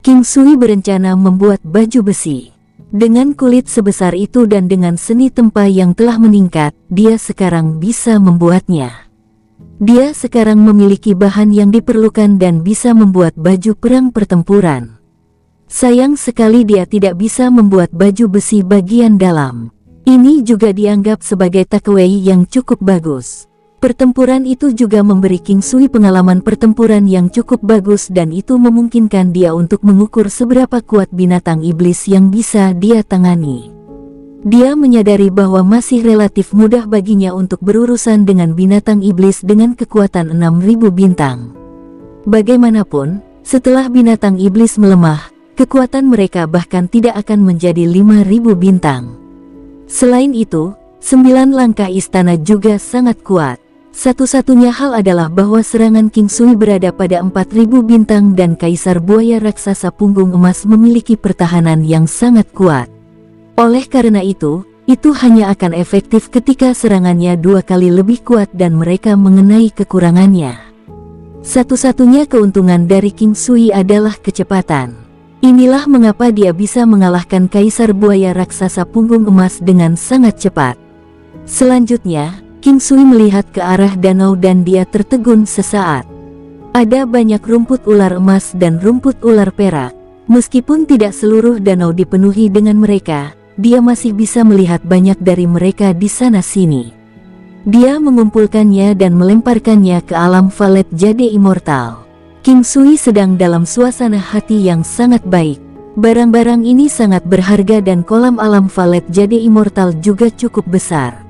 Kim Sui berencana membuat baju besi. Dengan kulit sebesar itu dan dengan seni tempa yang telah meningkat, dia sekarang bisa membuatnya. Dia sekarang memiliki bahan yang diperlukan dan bisa membuat baju perang pertempuran. Sayang sekali dia tidak bisa membuat baju besi bagian dalam. Ini juga dianggap sebagai takeaway yang cukup bagus. Pertempuran itu juga memberi Kim Sui pengalaman pertempuran yang cukup bagus dan itu memungkinkan dia untuk mengukur seberapa kuat binatang iblis yang bisa dia tangani. Dia menyadari bahwa masih relatif mudah baginya untuk berurusan dengan binatang iblis dengan kekuatan 6000 bintang. Bagaimanapun, setelah binatang iblis melemah, kekuatan mereka bahkan tidak akan menjadi 5000 bintang. Selain itu, 9 langkah istana juga sangat kuat. Satu-satunya hal adalah bahwa serangan Kim Sui berada pada 4000 bintang dan Kaisar buaya raksasa punggung emas memiliki pertahanan yang sangat kuat. Oleh karena itu hanya akan efektif ketika serangannya 2 kali lebih kuat dan mereka mengenai kekurangannya. Satu-satunya keuntungan dari Kim Sui adalah kecepatan. Inilah mengapa dia bisa mengalahkan Kaisar buaya raksasa punggung emas dengan sangat cepat. Selanjutnya, Kim Sui melihat ke arah danau dan dia tertegun sesaat. Ada banyak rumput ular emas dan rumput ular perak. Meskipun tidak seluruh danau dipenuhi dengan mereka, dia masih bisa melihat banyak dari mereka di sana-sini. Dia mengumpulkannya dan melemparkannya ke alam valet jade immortal. Kim Sui sedang dalam suasana hati yang sangat baik. Barang-barang ini sangat berharga dan kolam alam valet jade immortal juga cukup besar.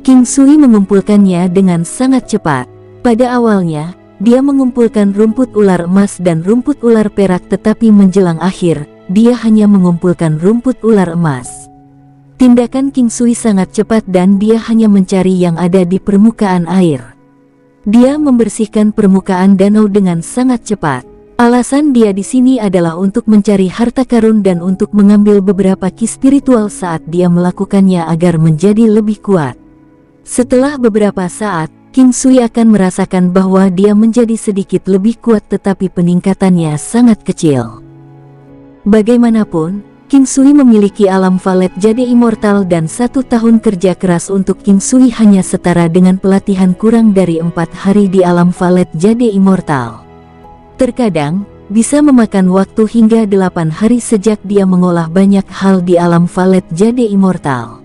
Kim Sui mengumpulkannya dengan sangat cepat. Pada awalnya, dia mengumpulkan rumput ular emas dan rumput ular perak tetapi menjelang akhir, dia hanya mengumpulkan rumput ular emas. Tindakan Kim Sui sangat cepat dan dia hanya mencari yang ada di permukaan air. Dia membersihkan permukaan danau dengan sangat cepat. Alasan dia di sini adalah untuk mencari harta karun dan untuk mengambil beberapa ki spiritual saat dia melakukannya agar menjadi lebih kuat. Setelah beberapa saat, Kim Sui akan merasakan bahwa dia menjadi sedikit lebih kuat tetapi peningkatannya sangat kecil. Bagaimanapun, Kim Sui memiliki alam valet jade immortal dan 1 tahun kerja keras untuk Kim Sui hanya setara dengan pelatihan kurang dari 4 hari di alam valet jade immortal. Terkadang, bisa memakan waktu hingga 8 hari sejak dia mengolah banyak hal di alam valet jade immortal.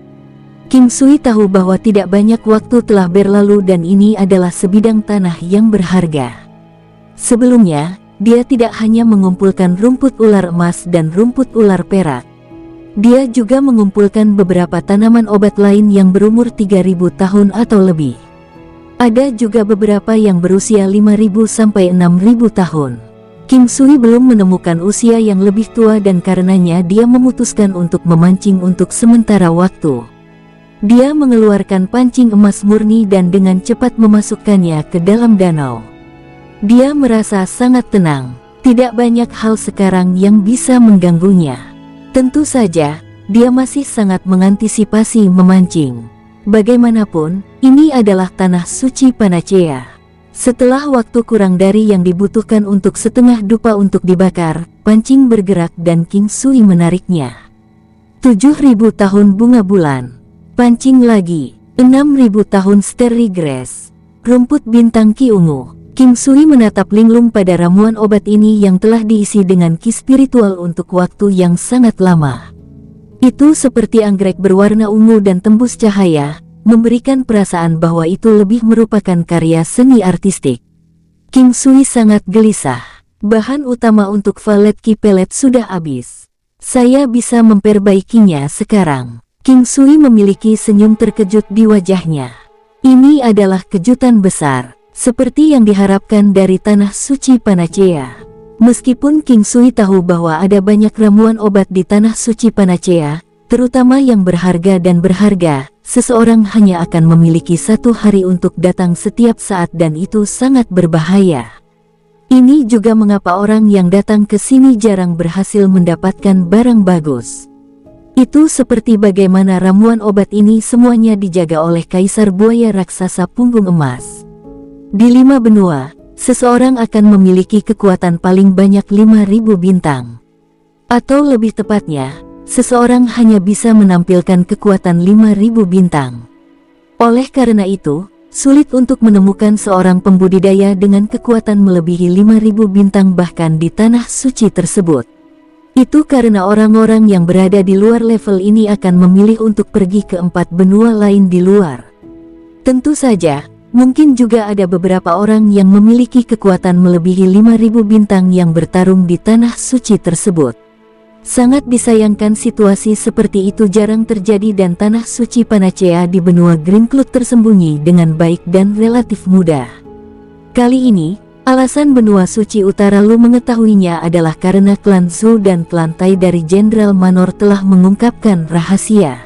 Kim Sui tahu bahwa tidak banyak waktu telah berlalu dan ini adalah sebidang tanah yang berharga. Sebelumnya, dia tidak hanya mengumpulkan rumput ular emas dan rumput ular perak. Dia juga mengumpulkan beberapa tanaman obat lain yang berumur 3.000 tahun atau lebih. Ada juga beberapa yang berusia 5.000 sampai 6.000 tahun. King Sui belum menemukan usia yang lebih tua dan karenanya dia memutuskan untuk memancing untuk sementara waktu. Dia mengeluarkan pancing emas murni dan dengan cepat memasukkannya ke dalam danau. Dia merasa sangat tenang, tidak banyak hal sekarang yang bisa mengganggunya. Tentu saja, dia masih sangat mengantisipasi memancing. Bagaimanapun, ini adalah tanah suci Panacea. Setelah waktu kurang dari yang dibutuhkan untuk setengah dupa untuk dibakar, pancing bergerak dan King Sui menariknya. 7.000 tahun bunga bulan. Pancing lagi. 6.000 tahun Starry Grass. Rumput bintang Ki ungu. King Sui menatap linglung pada ramuan obat ini yang telah diisi dengan ki spiritual untuk waktu yang sangat lama. Itu seperti anggrek berwarna ungu dan tembus cahaya, memberikan perasaan bahwa itu lebih merupakan karya seni artistik. King Sui sangat gelisah. Bahan utama untuk valet ki pelet sudah habis. Saya bisa memperbaikinya sekarang. King Sui memiliki senyum terkejut di wajahnya. Ini adalah kejutan besar, seperti yang diharapkan dari tanah suci Panacea. Meskipun King Sui tahu bahwa ada banyak ramuan obat di tanah suci Panacea, terutama yang berharga dan berharga, seseorang hanya akan memiliki 1 hari untuk datang setiap saat dan itu sangat berbahaya. Ini juga mengapa orang yang datang ke sini jarang berhasil mendapatkan barang bagus. Itu seperti bagaimana ramuan obat ini semuanya dijaga oleh Kaisar Buaya Raksasa Punggung Emas. Di 5 benua, seseorang akan memiliki kekuatan paling banyak 5.000 bintang. Atau lebih tepatnya, seseorang hanya bisa menampilkan kekuatan 5.000 bintang. Oleh karena itu, sulit untuk menemukan seorang pembudidaya dengan kekuatan melebihi 5.000 bintang bahkan di tanah suci tersebut. Itu karena orang-orang yang berada di luar level ini akan memilih untuk pergi ke 4 benua lain di luar. Tentu saja, mungkin juga ada beberapa orang yang memiliki kekuatan melebihi 5.000 bintang yang bertarung di tanah suci tersebut. Sangat disayangkan situasi seperti itu jarang terjadi dan tanah suci Panacea di benua Greencloud tersembunyi dengan baik dan relatif mudah. Kali ini, alasan benua suci utara Lu mengetahuinya adalah karena klan Zhou dan klan Tai dari Jenderal Manor telah mengungkapkan rahasia.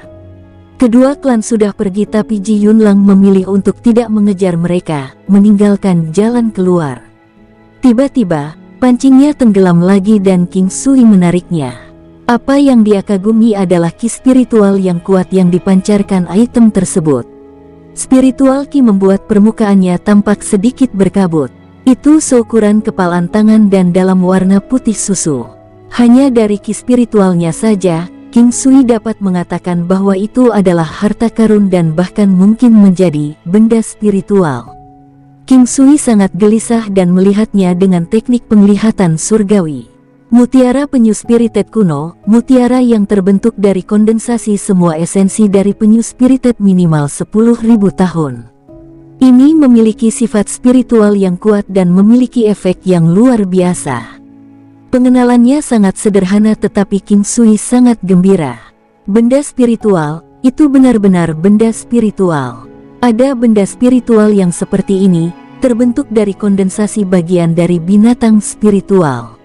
Kedua klan sudah pergi tapi Ji Yunlang memilih untuk tidak mengejar mereka, meninggalkan jalan keluar. Tiba-tiba, pancingnya tenggelam lagi dan King Sui menariknya. Apa yang dia kagumi adalah ki spiritual yang kuat yang dipancarkan item tersebut. Spiritual ki membuat permukaannya tampak sedikit berkabut. Itu seukuran kepalan tangan dan dalam warna putih susu. Hanya dari ki spiritualnya saja, King Sui dapat mengatakan bahwa itu adalah harta karun dan bahkan mungkin menjadi benda spiritual. King Sui sangat gelisah dan melihatnya dengan teknik penglihatan surgawi. Mutiara penyu spirited kuno, mutiara yang terbentuk dari kondensasi semua esensi dari penyu spirited minimal 10.000 tahun. Ini memiliki sifat spiritual yang kuat dan memiliki efek yang luar biasa. Pengenalannya sangat sederhana tetapi King Sui sangat gembira. Benda spiritual, itu benar-benar benda spiritual. Ada benda spiritual yang seperti ini, terbentuk dari kondensasi bagian dari binatang spiritual.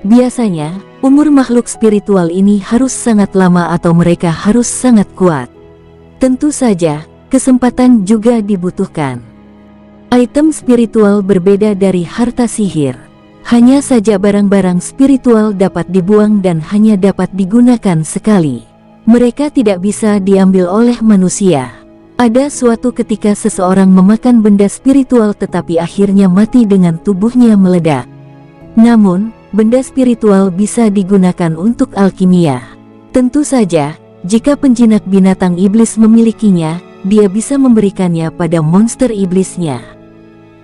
Biasanya, umur makhluk spiritual ini harus sangat lama atau mereka harus sangat kuat. Tentu saja, kesempatan juga dibutuhkan. Item spiritual berbeda dari harta sihir. Hanya saja barang-barang spiritual dapat dibuang dan hanya dapat digunakan sekali. Mereka tidak bisa diambil oleh manusia. Ada suatu ketika seseorang memakan benda spiritual tetapi akhirnya mati dengan tubuhnya meledak. Namun, benda spiritual bisa digunakan untuk alkimia. Tentu saja, jika penjinak binatang iblis memilikinya, dia bisa memberikannya pada monster iblisnya.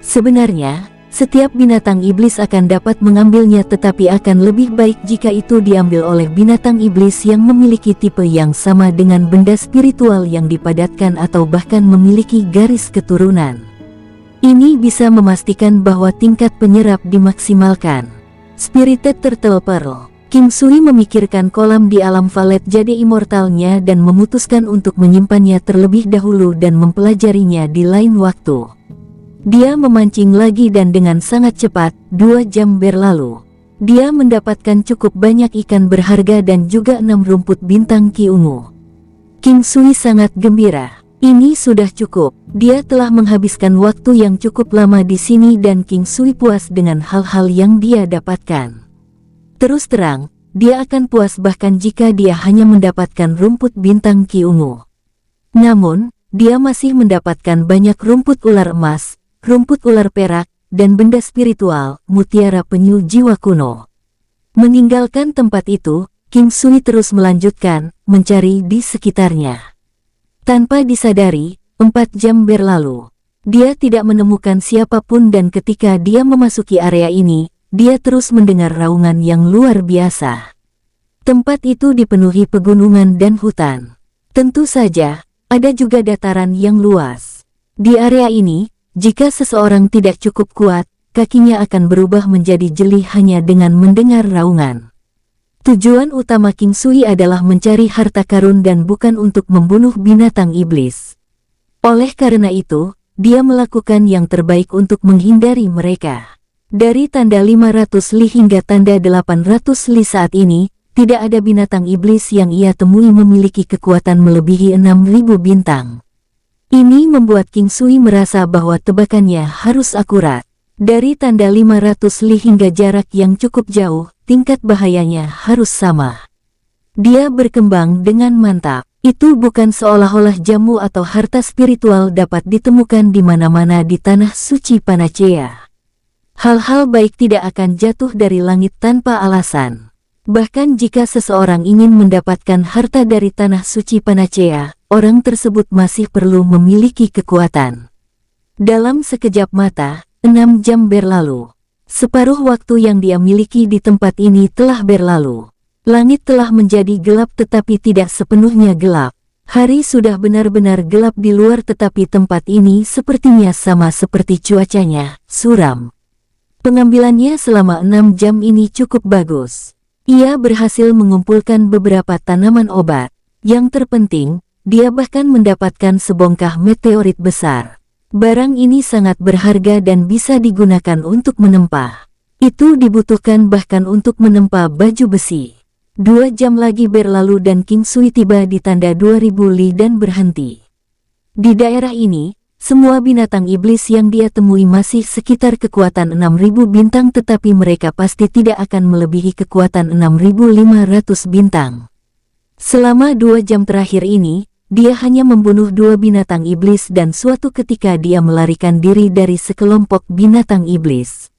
Sebenarnya, setiap binatang iblis akan dapat mengambilnya tetapi akan lebih baik jika itu diambil oleh binatang iblis yang memiliki tipe yang sama dengan benda spiritual yang dipadatkan atau bahkan memiliki garis keturunan. Ini bisa memastikan bahwa tingkat penyerap dimaksimalkan. Spirited Turtle Pearl. King Sui memikirkan kolam di alam valet jadi immortalnya dan memutuskan untuk menyimpannya terlebih dahulu dan mempelajarinya di lain waktu. Dia memancing lagi dan dengan sangat cepat, 2 jam berlalu. Dia mendapatkan cukup banyak ikan berharga dan juga 6 rumput bintang Ki ungu. King Sui sangat gembira. Ini sudah cukup. Dia telah menghabiskan waktu yang cukup lama di sini dan King Sui puas dengan hal-hal yang dia dapatkan. Terus terang, dia akan puas bahkan jika dia hanya mendapatkan rumput bintang Ki ungu. Namun, dia masih mendapatkan banyak rumput ular emas, rumput ular perak, dan benda spiritual, mutiara penyu jiwa kuno. Meninggalkan tempat itu, King Sui terus melanjutkan, mencari di sekitarnya. Tanpa disadari, 4 jam berlalu. Dia tidak menemukan siapapun dan ketika dia memasuki area ini, dia terus mendengar raungan yang luar biasa. Tempat itu dipenuhi pegunungan dan hutan. Tentu saja, ada juga dataran yang luas. Di area ini, jika seseorang tidak cukup kuat, kakinya akan berubah menjadi jeli hanya dengan mendengar raungan. Tujuan utama King Sui adalah mencari harta karun dan bukan untuk membunuh binatang iblis. Oleh karena itu, dia melakukan yang terbaik untuk menghindari mereka. Dari tanda 500 li hingga tanda 800 li saat ini, tidak ada binatang iblis yang ia temui memiliki kekuatan melebihi 6.000 bintang. Ini membuat King Sui merasa bahwa tebakannya harus akurat. Dari tanda 500 li hingga jarak yang cukup jauh, tingkat bahayanya harus sama. Dia berkembang dengan mantap. Itu bukan seolah-olah jamu atau harta spiritual dapat ditemukan di mana-mana di tanah suci Panacea. Hal-hal baik tidak akan jatuh dari langit tanpa alasan. Bahkan jika seseorang ingin mendapatkan harta dari tanah suci Panacea, orang tersebut masih perlu memiliki kekuatan. Dalam sekejap mata, 6 jam berlalu. Separuh waktu yang dia miliki di tempat ini telah berlalu. Langit telah menjadi gelap tetapi tidak sepenuhnya gelap. Hari sudah benar-benar gelap di luar tetapi tempat ini sepertinya sama seperti cuacanya, suram. Pengambilannya selama 6 jam ini cukup bagus. Ia berhasil mengumpulkan beberapa tanaman obat. Yang terpenting, dia bahkan mendapatkan sebongkah meteorit besar. Barang ini sangat berharga dan bisa digunakan untuk menempa. Itu dibutuhkan bahkan untuk menempa baju besi. 2 jam lagi berlalu dan King Sui tiba di tanda 2000 li dan berhenti. Di daerah ini, semua binatang iblis yang dia temui masih sekitar kekuatan 6000 bintang tetapi mereka pasti tidak akan melebihi kekuatan 6500 bintang. Selama 2 jam terakhir ini, dia hanya membunuh 2 binatang iblis dan suatu ketika dia melarikan diri dari sekelompok binatang iblis.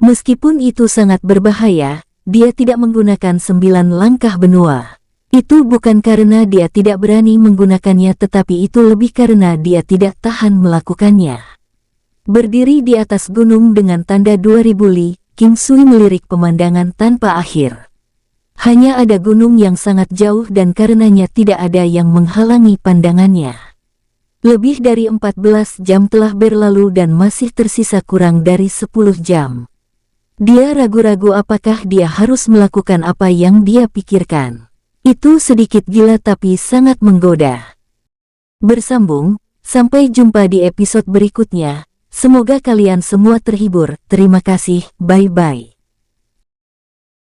Meskipun itu sangat berbahaya, dia tidak menggunakan 9 langkah benua. Itu bukan karena dia tidak berani menggunakannya tetapi itu lebih karena dia tidak tahan melakukannya. Berdiri di atas gunung dengan tanda 2000 li, King Sui melirik pemandangan tanpa akhir. Hanya ada gunung yang sangat jauh dan karenanya tidak ada yang menghalangi pandangannya. Lebih dari 14 jam telah berlalu dan masih tersisa kurang dari 10 jam. Dia ragu-ragu apakah dia harus melakukan apa yang dia pikirkan. Itu sedikit gila tapi sangat menggoda. Bersambung, sampai jumpa di episode berikutnya. Semoga kalian semua terhibur. Terima kasih, bye-bye.